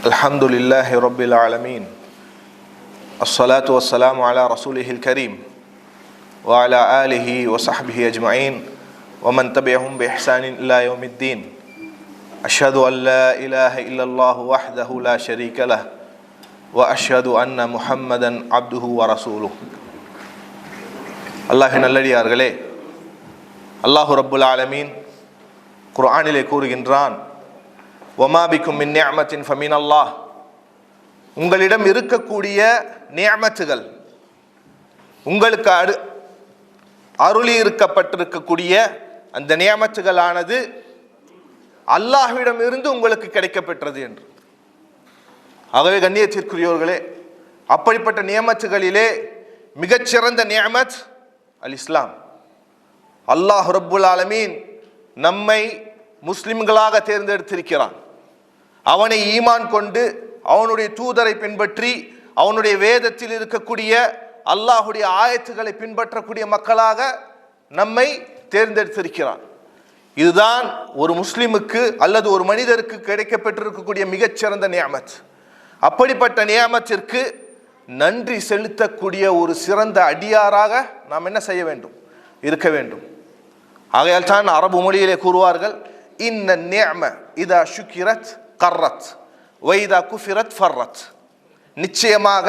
الحمد لله رب العالمين الصلاة والسلام على رسوله الكريم وعلى آله وصحبه أجمعين ومن تبعهم بإحسان إلى يوم الدين أشهد أن لا إله إلا الله وحده لا شريك له وأشهد أن محمدا عبده ورسوله அல்லாஹ்வின் நல்லடியார்களே, அல்லாஹு ரப்புல் ஆலமீன் குர்ஆனிலே கூறுகின்றான், வமா பிக்கும் மின் நிஅமத்தின் ஃபமின் அல்லாஹ், உங்களிடம் இருக்கக்கூடிய நிஅமத்துகள், உங்களுக்கு அருளி இருக்கப்பட்டிருக்கக்கூடிய அந்த நிஅமத்துகளானது அல்லாஹ்விடம் இருந்து உங்களுக்கு கிடைக்கப்பெற்றது என்று. ஆகவே கண்ணியத்திற்குரியவர்களே, அப்படிப்பட்ட நியமத்துகளிலே மிகச்சிறந்த நியமத் அல் இஸ்லாம். அல்லாஹ் ரப்புல் ஆலமீன் நம்மை முஸ்லிம்களாக தேர்ந்தெடுத்திருக்கிறான். அவனை ஈமான் கொண்டு அவனுடைய தூதரை பின்பற்றி அவனுடைய வேதத்தில் இருக்கக்கூடிய அல்லாஹுடைய ஆயத்துக்களை பின்பற்றக்கூடிய மக்களாக நம்மை தேர்ந்தெடுத்திருக்கிறான். இதுதான் ஒரு முஸ்லிமுக்கு அல்லது ஒரு மனிதருக்கு கிடைக்கப்பெற்றிருக்கக்கூடிய மிகச்சிறந்த நியமத். அப்படிப்பட்ட நியமத்திற்கு நன்றி செலுத்தக்கூடிய ஒரு சிறந்த அடியாராக நாம் என்ன செய்ய வேண்டும்? இருக்க வேண்டும். ஆகையால் தான் அரபு மொழியிலே கூறுவார்கள், இன்ன நிஅம இதா ஷுக்கிரத் கர்ரத் வைதா குஃபிரத் ஃபர்ரத். நிச்சயமாக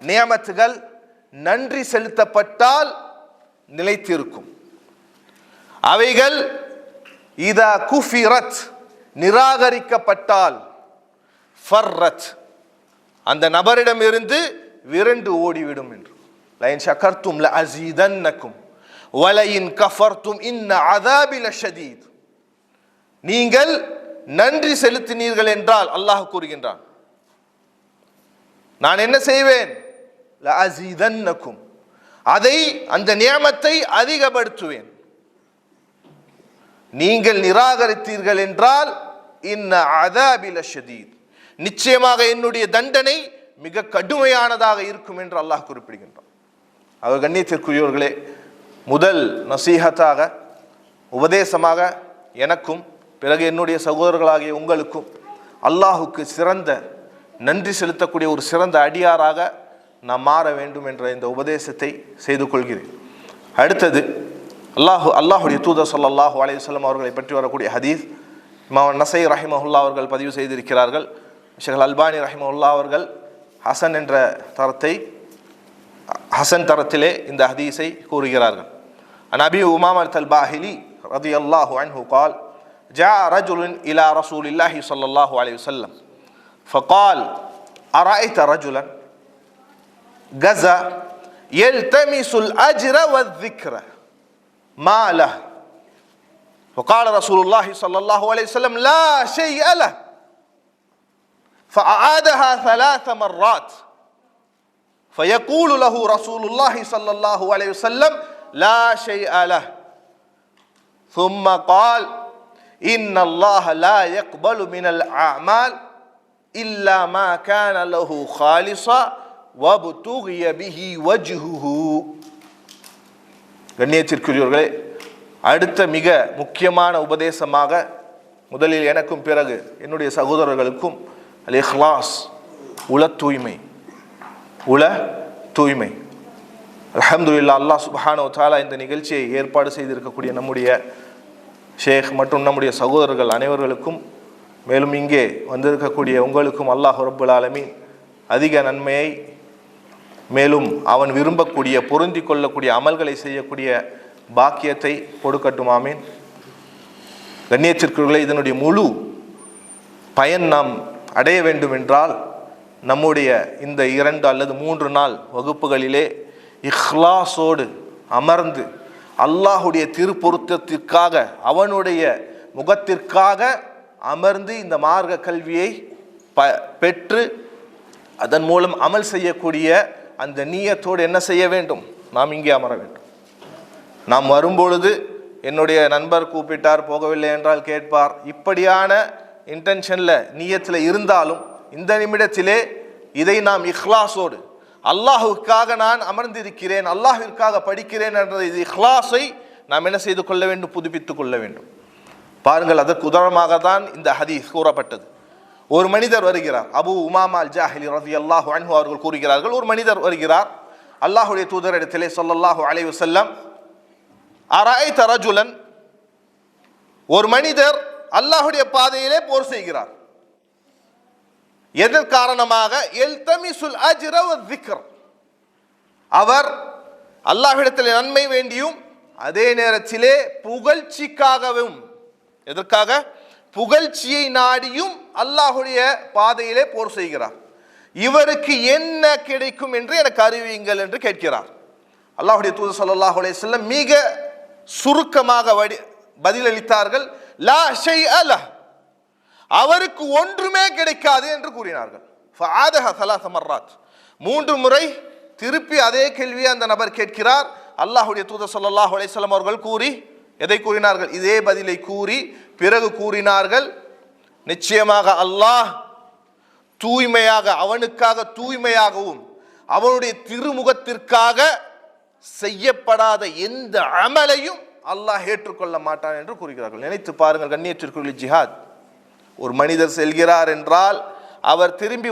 நியமத்துகள் நன்றி செலுத்தப்பட்டால் நிலைத்திருக்கும். அவைகள் இதா குஃபிரத் நிராகரிக்கப்பட்டால் ஃபர்ரத் அந்த நபரிடமிருந்து விரண்டு ஓடிவிடும் என்று. லயின் ஷக்கர்தும் லஅஸீதன்னகும் வலயின் கஃபர்தும் இன்ன அஸாபி லஷதீத். நீங்கள் நன்றி செலுத்தினீர்கள் என்றால் அல்லாஹ் கூறுகின்றான், நான் என்ன செய்வேன்? லஅஸீதன்னகும், அதை அந்த நியமத்தை அதிகப்படுத்துவேன். நீங்கள் நிராகரித்தீர்கள் என்றால் இன்ன அஸாபி லஷதீத், நிச்சயமாக என்னுடைய தண்டனை மிக கடுமையானதாக இருக்கும் என்று அல்லாஹ் குறிப்பிடுகின்றான். அவர் கண்ணியத்திற்குரியவர்களே, முதல் நசீஹத்தாக உபதேசமாக எனக்கும் பிறகு என்னுடைய சகோதரர்களாகிய உங்களுக்கும் அல்லாஹுக்கு சிறந்த நன்றி செலுத்தக்கூடிய ஒரு சிறந்த அடியாராக நாம் மாற வேண்டும் என்ற இந்த உபதேசத்தை செய்து கொள்கிறேன். அடுத்தது அல்லாஹுடைய தூதர் ஸல்லல்லாஹு அலைஹி வஸல்லம் அவர்களை பற்றி வரக்கூடிய ஹதீஸ் இமாம் நஸை ரஹிமஹுல்லாஹ் அவர்கள் பதிவு செய்திருக்கிறார்கள். ஷேக் அல்பானி ரஹிமஹுல்லாஹ் அவர்கள் ஹசன் தரத்திலே இந்த ஹதீஸை கூறுகிறார்கள். அன் அபி உமாமத் அல் பாஹிலி ரலியல்லாஹு அன்ஹு قال جاء رجل إلى رسول الله صلى الله عليه وسلم فقال أرأيت رجلا غزا يلتمس الأجر والذكر ما له؟ فقال رسول الله صلى الله عليه وسلم لا شيء له. فأعادها 3 مرات فيقول له رسول الله صلى الله عليه وسلم لا شيء له. ثم قال إن الله لا يقبل من الأعمال إلا ما كان له خالصا وابتغي به وجهه. கண்ணியத்திற்குரியவர்களே, அடுத்த மிக முக்கியமான உபதேசமாக முதலில் எனக்கும் பிறகு என்னுடைய சகோதரர்களுக்கும் அல் இஹ்லாஸ், உள தூய்மை. அல்ஹம்துலில்லாஹ், அல்லாஹ் சுப்ஹானஹு வ தஆலா இந்த நிகழ்ச்சியை ஏற்பாடு செய்திருக்கக்கூடிய நம்முடைய ஷேக் மற்றும் நம்முடைய சகோதரர்கள் அனைவர்களுக்கும், மேலும் இங்கே வந்திருக்கக்கூடிய உங்களுக்கும் அல்லாஹ் ரப்புல் ஆலமீன் அதிக நன்மையை, மேலும் அவன் விரும்பக்கூடிய பொருந்தி கொள்ளக்கூடிய அமல்களை செய்யக்கூடிய பாக்கியத்தை கொடுக்கட்டும். ஆமீன். கண்ணியத்திற்குள்ளே, இதனுடைய முழு பயன் நாம் அடைய வேண்டும் என்றால் நம்முடைய இந்த 2 அல்லது 3 நாள் வகுப்புகளிலே இஹ்லாஸோடு அமர்ந்து அல்லாஹுடைய திருப்பொருத்தத்திற்காக, அவனுடைய முகத்திற்காக அமர்ந்து இந்த மார்க்க கல்வியை பெற்று அதன் மூலம் அமல் செய்யக்கூடிய அந்த நீயத்தோடு என்ன செய்ய வேண்டும்? நாம் இங்கே அமர வேண்டும். நாம் வரும்பொழுது என்னுடைய நண்பர் கூப்பிட்டார், போகவில்லை என்றால் கேட்பார், இப்படியான இன்டென்ஷனில் நீயத்தில் இருந்தாலும் இந்த நிமிடத்திலே இதை நாம் இஹ்லாஸோடு, அல்லாஹுக்காக நான் அமர்ந்திருக்கிறேன், அல்லாஹிற்காக படிக்கிறேன் என்ற இது இஹ்லாஸை நாம் என்ன செய்து கொள்ள வேண்டும்? புதுப்பித்து கொள்ள வேண்டும். பாருங்கள், அதற்கு உதாரணமாக தான் இந்த ஹதீஸ் கூறப்பட்டது. ஒரு மனிதர் வருகிறார். அபு உமாமா அல் ஜாஹிலி ரலியல்லாஹு அன்ஹு அவர்கள் கூறுகிறார்கள், ஒரு மனிதர் வருகிறார் அல்லாஹ்வுடைய தூதரிடத்திலே ஸல்லல்லாஹு அலைஹி வஸல்லம், அரஐத ரஜுலன், ஒரு மனிதர் அல்லாஹ்வுடைய பாதையிலே போர் செய்கிறார். எதன் காரணமாக? எல்தமிசுல் அஜ்ர வ ذிக்ர், அவர் அல்லாஹ்விடத்தில் நன்மை வேண்டியும் அதே நேரத்திலே புகழ்ச்சிக்காகவும், எதற்காக? புகழ்ச்சியை நாடியும் அல்லாஹ்வுடைய பாதையிலே போர் செய்கிறார். இவருக்கு என்ன கிடைக்கும் என்று எனக்கு அறிவியுங்கள் என்று கேட்கிறார். அல்லாஹ்வுடைய தூதர் ஸல்லல்லாஹு அலைஹி வஸல்லம் மிக சுருக்கமாக பதிலளித்தார்கள், லா ஷைஅ லஹ், அவருக்கு ஒன்றுமே கிடைக்காது என்று கூறினார்கள். ஃபஆதஹ ثلاث மர்ராத், 3 முறை திருப்பி அதே கேள்வியை அந்த நபர் கேட்கிறார். அல்லாஹ்வுடைய தூதர் ஸல்லல்லாஹு அலைஹி வஸல்லம் அவர்கள் கூறி, எதை கூறினார்கள்? இதே பதிலை கூறி பிறகு கூறினார்கள், நிச்சயமாக அல்லாஹ் தூய்மையாக, அவனுக்காக தூய்மையாகவும் அவனுடைய திருமுகத்திற்காக செய்யப்படாத எந்த அமலையும் அல்லாஹ் ஏற்றுக்கொள்ள மாட்டான் என்று கூறுகிறார்கள். நினைத்து பாருங்கள் கண்ணியத்திற்குரிய ஜிஹாத். ஒரு மனிதர் செல்கிறார் என்றால் அவர் திரும்பி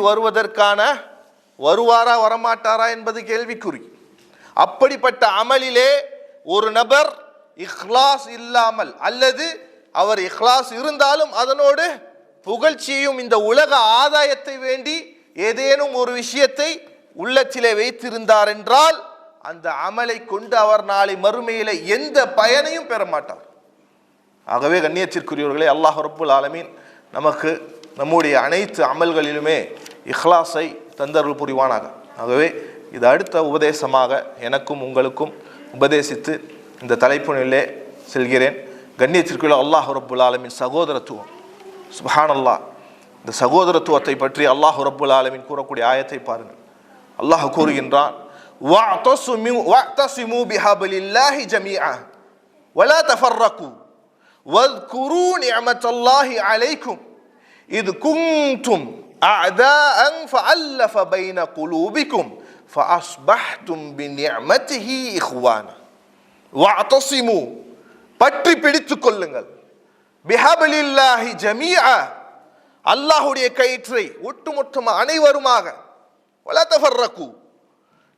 வருவாரா வரமாட்டாரா என்பது கேள்விக்குறி. அப்படிப்பட்ட அமலிலே ஒரு நபர் இஹ்லாஸ் இல்லாமல், அல்லது அவர் இஹ்லாஸ் இருந்தாலும் அதனோடு புகழ்ச்சியையும் இந்த உலக ஆதாயத்தை வேண்டி ஏதேனும் ஒரு விஷயத்தை உள்ளத்திலே வைத்திருந்தார் என்றால் அந்த அமலை கொண்டு அவர் நாளை மறுமையிலே எந்த பயனையும் பெற மாட்டார். ஆகவே கண்ணியத்திற்குரியவர்களே, அல்லாஹ் ரப்புல் ஆலமீன் நமக்கு நம்முடைய அனைத்து அமல்களிலுமே இஹ்லாஸை தந்தருள் புரிவானாக. ஆகவே இது அடுத்த உபதேசமாக எனக்கும் உங்களுக்கும் உபதேசித்து இந்த தலைப்பினிலே செல்கிறேன். கண்ணியத்திற்குள்ள அல்லாஹ் ரப்புல் ஆலமீன் சகோதரத்துவம், சுப்ஹானல்லாஹ், இந்த சகோதரத்துவத்தை பற்றி அல்லாஹ் ரப்புல் ஆலமீன் கூறக்கூடிய ஆயத்தை பாருங்கள். அல்லாஹ் கூறுகின்றான், வஅ்தஸிமு பிஹபிலில்லாஹி ஜமீஆ வலா தஃபர்ரகு வذ்குரு நிஅமத்தல்லாஹி அலைக்கும் இத் குன்தும் அஅதாஅன் ஃபஅல்லஃப பைன குலூபிக்கும் ஃபஅஸ்பஹ்தும் பிநிஅமத்திஹி இஹ்வானா. வஅ்தஸிமு, பற்றி பிடித்துக் கொள்ளுங்கள், பிஹபிலில்லாஹி ஜமீஆ, அல்லாஹ்வுடைய கயிற்றை ஒட்டுமொத்தமாக அனைவருமாக, வலா தஃபர்ரகு,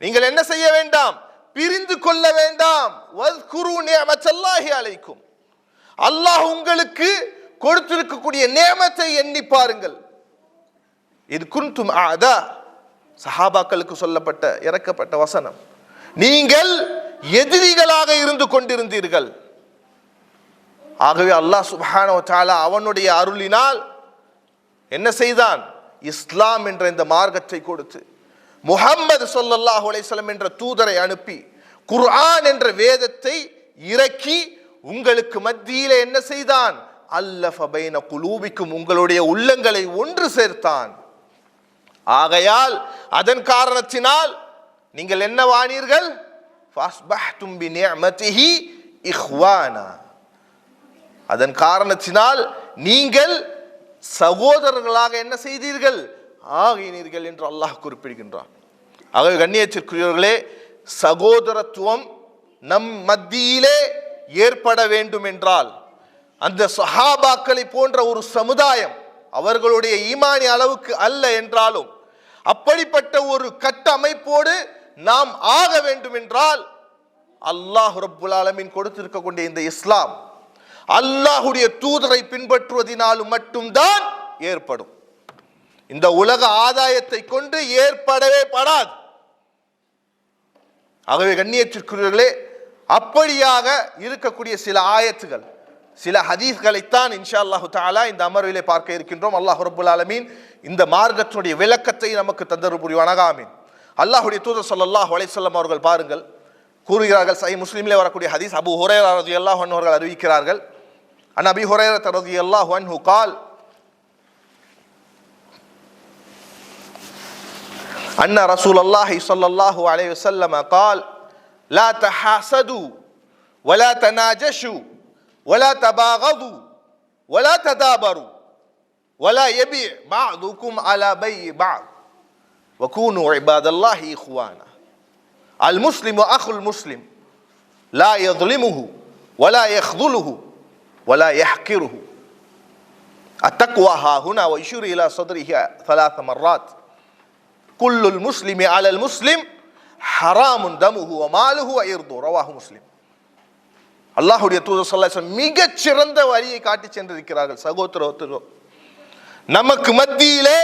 நீங்கள் என்ன செய்ய வேண்டாம்? பிரிந்து கொள்ள வேண்டாம். வذ்குரு நிஅமத்தல்லாஹி அலைக்கும், அல்லாஹ் உங்களுக்கு கொடுத்திருக்கக்கூடிய நியமத்தை எண்ணி பாருங்கள். இது குன்தும் அஅதா, சஹாபாக்களுக்கு சொல்லப்பட்ட இறக்கப்பட்ட வசனம். நீங்கள் எதிரிகளாக இருந்து கொண்டிருந்தீர்கள். ஆகவே அல்லாஹ் சுப்ஹானஹு வ தஆலா அவனுடைய அருளினால் என்ன செய்தான்? இஸ்லாம் என்ற இந்த மார்க்கத்தை கொடுத்து, முஹம்மது ஸல்லல்லாஹு அலைஹி வஸல்லம் என்ற தூதரை அனுப்பி, குர்ஆன் என்ற வேதத்தை இறக்கி உங்களுக்கு மத்தியிலே என்ன செய்தான்? அல்லஃப பைன குலூபிக்கும், உங்களுடைய உள்ளங்களை ஒன்று சேர்த்தான். ஆகையால் அதன் காரணத்தினால் நீங்கள் என்னவானீர்கள்? ஃபஸ்பஹ்தும் பிநிஅமத்திஹி இஹ்வானா, அதன் காரணத்தினால் நீங்கள் சகோதரர்களாக என்ன செய்தீர்கள்? ஆகினீர்கள் என்று அல்லாஹ் குறிப்பிடுகின்றான். ஆகவே கண்ணியத்திற்குரியவர்களே, சகோதரத்துவம் நம் மத்தியிலே ஏற்பட வேண்டும் என்றால் அந்த சஹாபாக்களை போன்ற ஒரு சமுதாயம், அவர்களுடைய ஈமானி அளவுக்கு அல்ல என்றாலும் அப்படிப்பட்ட ஒரு கட்டமைப்போடு நாம் ஆக வேண்டும் என்றால் அல்லாஹ் ரப்புல் ஆலமீன் கொடுத்திருக்கக்கூடிய இந்த இஸ்லாம் அல்லாஹ்வுடைய தூதரை பின்பற்றுவதனாலும் மட்டும்தான் ஏற்படும். இந்த உலக ஆதாயத்தை கொண்டு ஏற்படவே படாது. ஆகவே கண்ணியத்திற்குரியவர்களே, அப்படியாக இருக்கக்கூடிய சில ஆயத்துகள், சில ஹதீஸ்களைத்தான் இன்ஷா அல்லாஹு தஆலா இந்த அமர்விலே பார்க்க இருக்கின்றோம். அல்லாஹ் ரப்புல் ஆலமீன் இந்த மார்க்கத்தினுடைய விளக்கத்தை நமக்கு தந்தருள் புரிவானாக. ஆமீன். அல்லாஹ்வுடைய தூதர் ஸல்லல்லாஹு அலைஹி வஸல்லம் அவர்கள் பாருங்கள் கூறுகிறார்கள், சஹீஹ் முஸ்லிமிலே வரக்கூடிய ஹதீஸ், அபூ ஹுரைரா ரலியல்லாஹு அன்ஹு அவர்கள் அறிவிக்கிறார்கள், அன் அபீ ஹுரைரா ரலியல்லாஹு அன்ஹு قال أن رسول الله صلى الله عليه وسلم قال لا تحاسدوا ولا تناجشوا ولا تباغضوا ولا تدابروا ولا يبيع بعضكم على بيع بعض وكونوا عباد الله إخوانا المسلم أخو المسلم لا يظلمه ولا يخذله ولا يحقره. التقوى ها هنا ويشير إلى صدره 3 مرات كل المسلم على المسلم حرام دمه وماله وعرضه رواه مسلم. அல்லாஹ்வுடைய தூதர் ஸல்லல்லாஹு அலைஹி வஸல்லம் மிகச் சிறந்த வழியை காட்டி சென்றிருக்கிறார்கள். சகோதரத்துவம் நமக்கு மத்தியிலே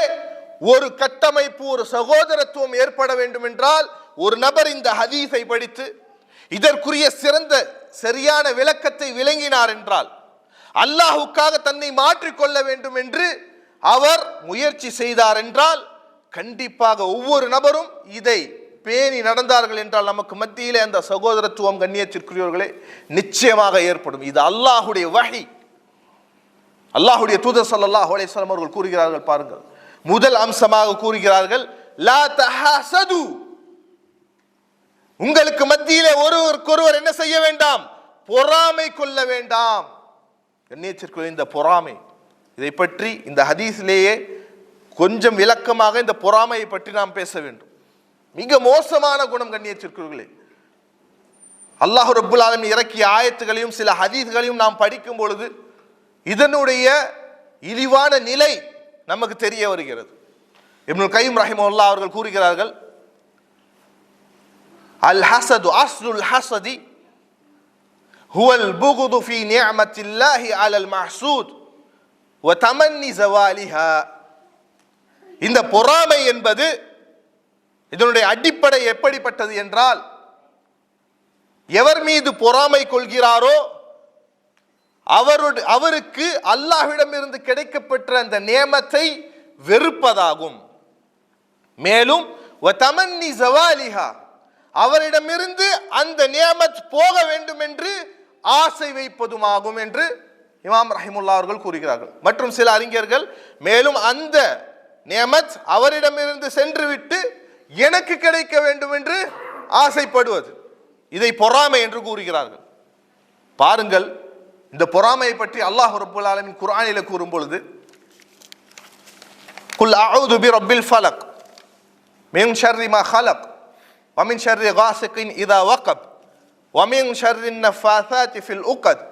ஒரு கட்டமைப்பு, ஒரு சகோதரத்துவம் ஏற்பட வேண்டும் என்றால் ஒரு நபர் இந்த ஹதீஸை படித்து இதற்குரிய சிறந்த சரியான விளக்கத்தை விளங்கினார் என்றால், அல்லாஹ்வுக்காக தன்னை மாற்றிக்கொள்ள வேண்டும் என்று அவர் முயற்சி செய்தார் என்றால், கண்டிப்பாக ஒவ்வொரு நபரும் இதை பேணி நடந்தார்கள் என்றால் நமக்கு மத்தியிலே அந்த சகோதரத்துவம் கண்ணியத்திற்குரியவர்களே நிச்சயமாக ஏற்படும். இது அல்லாஹ்வுடைய வஹி. அல்லாஹ்வுடைய தூதர் ஸல்லல்லாஹு அலைஹி வஸல்லம் அவர்கள் கூறுகிறார்கள், பாருங்கள், முதல் அம்சமாக கூறுகிறார்கள், லா தஹாசது, உங்களுக்கு மத்தியிலே ஒருவருக்கொருவர் என்ன செய்ய வேண்டாம், பொறாமை கொள்ள வேண்டாம். கண்ணியத்திற்குரிய இந்த பொறாமை, இதை பற்றி இந்த ஹதீஸிலேயே கொஞ்சம் விளக்கமாக இந்த பொறாமையை பற்றி நாம் பேச வேண்டும். மிக மோசமான குணம் கண்ணியத்திற்குரியவர்களே. அல்லாஹ் ரப்புல் ஆலமீன் இறக்கிய ஆயத்துகளையும் சில ஹதீஸ்களையும் நாம் படிக்கும் பொழுது இதனுடைய இழிவான நிலை நமக்கு தெரிய வருகிறது. இப்னுல் கய்யிம் ரஹிமஹுல்லாஹ் அவர்கள் கூறுகிறார்கள், அல் ஹஸது அஸ்லுல் ஹஸதி ஹுவல் புகுது ஃபீ நிஅமத்தில்லாஹி அலல் மஹ்சூத் வ தமன்னி ஸவாலிஹா. இந்த பொறாமை என்பது இதனுடைய அடிப்படை எப்படிப்பட்டது என்றால், எவர் மீது பொறாமை கொள்கிறாரோ அவருக்கு அல்லாஹ்விடமிருந்து கிடைக்கப்பெற்ற அந்த நேமத்தை வெறுப்பதாகும். மேலும் வதமன்னி ஸவாலிஹா, அவரிடமிருந்து அந்த நேமத் போக வேண்டும் என்று ஆசை வைப்பதுமாகும் என்று இமாம் ரஹிமுல்லாஹ் அவர்கள் கூறுகிறார்கள். மற்றும் சில அறிஞர்கள் மேலும் அந்த நேமத் அவரிடமிருந்து சென்றுவிட்டு எனக்கு கிடைக்க வேண்டும் என்று ஆசைப்படுவது, இதை பொறாமை என்று கூறுகிறார்கள். பாருங்கள், இந்த பொறாமையை பற்றி அல்லாஹ் ரப்புல் ஆலமீன் குர்ஆனிலே கூறும் பொழுது, குல் அஊது பிரப்பில் ஃபலக் மின் ஷர்ரி மா ஹலக் வ மின் ஷர்ரி காஸிகின் இதா வகப் வ மின் ஷர்ரி நஃபாசாத்தி ஃபில் உகத்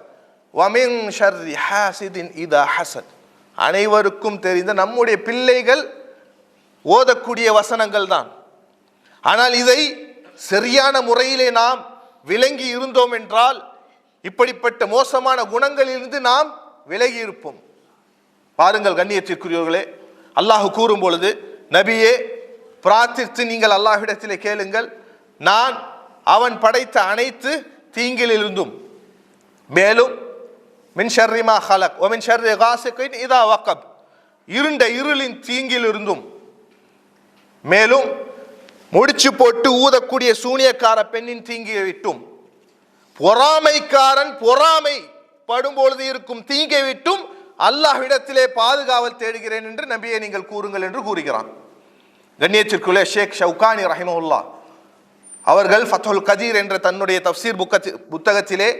வ மின் ஷர்ரி ஹாசிதின் இதா ஹஸத். அனைவருக்கும் தெரிந்த நம்முடைய பிள்ளைகள் ஓதக்கூடிய வசனங்கள் தான். ஆனால் இதை சரியான முறையிலே நாம் விளங்கி இருந்தோம் என்றால் இப்படிப்பட்ட மோசமான குணங்களிலிருந்து நாம் விலகி இருப்போம். பாருங்கள் கண்ணியத்திற்குரியவர்களே, அல்லாஹ் கூறும் பொழுது, நபியே பிரார்த்தித்து நீங்கள் அல்லாஹ்விடத்திலே கேளுங்கள், நான் அவன் படைத்த அனைத்து தீங்கிலிருந்தும், மேலும் மின் ஷர்ரி மா ஹலக் வ மின் ஷர்ரி காஸிகின் இதா வகப், இருண்ட இருளின் தீங்கிலிருந்தும், மேலும் முடிச்சு போட்டு ஊதக்கூடிய சூனியக்கார பெண்ணின் தீங்கியை விட்டும், பொறாமைக்காரன் பொறாமை படும்பொழுது இருக்கும் தீங்கை விட்டும் அல்லாஹ்விடத்திலே பாதுகாவல் தேடுகிறேன் என்று நபியை நீங்கள் கூறுங்கள் என்று கூறுகிறான். கண்ணியத்திற்குள்ளே ஷேக் ஷவுகானி ரஹிமஹுல்லாஹ் அவர்கள் ஃபத்ஹுல் கதீர் என்ற தன்னுடைய தஃப்சீர் புத்தகத்திலே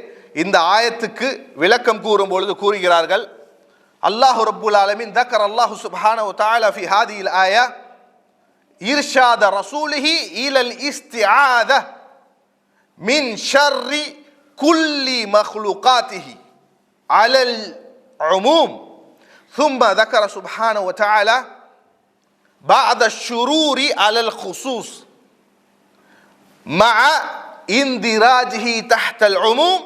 இந்த ஆயத்துக்கு விளக்கம் கூறும் பொழுது கூறுகிறார்கள், அல்லாஹ் ரப்புல் ஆலமீன் ذكر الله سبحانه وتعالى في هذه الآية إرشاد رسوله إلى الاستعاذة من شر كل مخلوقاته على العموم، ثم ذكر سبحانه وتعالى بعض الشرور على الخصوص مع اندراجه تحت العموم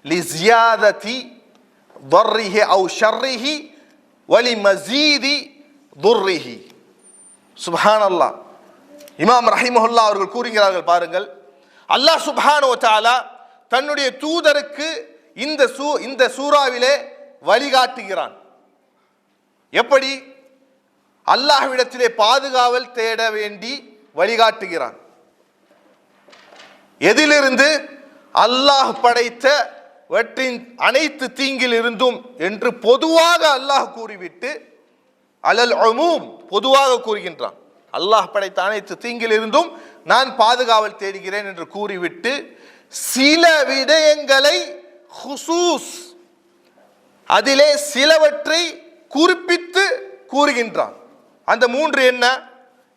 لزيادة ضره أو شره ولمزيد ضره. சுப்ஹானல்லாஹ். இமாம் ரஹிமஹுல்லாஹ் அவர்கள் கூறுகிறார்கள், பாருங்கள், அல்லாஹ் சுப்ஹானஹு வ தஆலா தன்னுடைய தூதருக்கு இந்த சூறாவிலே வழிகாட்டுகிறான். எப்படி? அல்லாஹ்விடத்திலே பாதுகாவல் தேட வேண்டி வழிகாட்டுகிறான். எதிலிருந்து? அல்லாஹ் படைத்தவற்றின் அனைத்து தீங்கிலிருந்தும் என்று பொதுவாக அல்லாஹ் கூறிவிட்டு, அலல் உமூம் பொதுவாக கூறுகின்றான். அல்லாஹ் படைத்த அனைத்து தீங்கிலிருந்தும் நான் பாதுகாவல் தேடுகிறேன் என்று கூறிவிட்டு சில விடயங்களை ஹுசூஸ், அதிலே சிலவற்றை குறிப்பித்து கூறுகின்றான். அந்த 3 என்ன?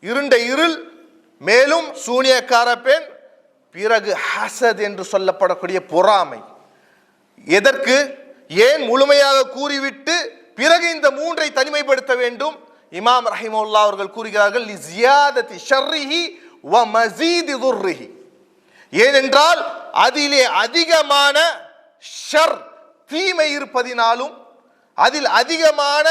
இருண்ட இருள், மேலும் சூனியக்கார பெண், பிறகு ஹசத் என்று சொல்லப்படக்கூடிய பொறாமை. எதற்கு? ஏன் முழுமையாக கூறிவிட்டு பிறகு இந்த மூன்றை தனிமைப்படுத்த வேண்டும். இமாம் ரஹிமஹுல்லாஹ் அவர்கள் கூறுகிறார்கள், லிஸியாததி ஷர்ரிஹி வ மஸீதி துர்ரிஹி, ஏனென்றால் அதிலே அதிகமான ஷர் தீமை இருப்பதினாலும் அதில் அதிகமான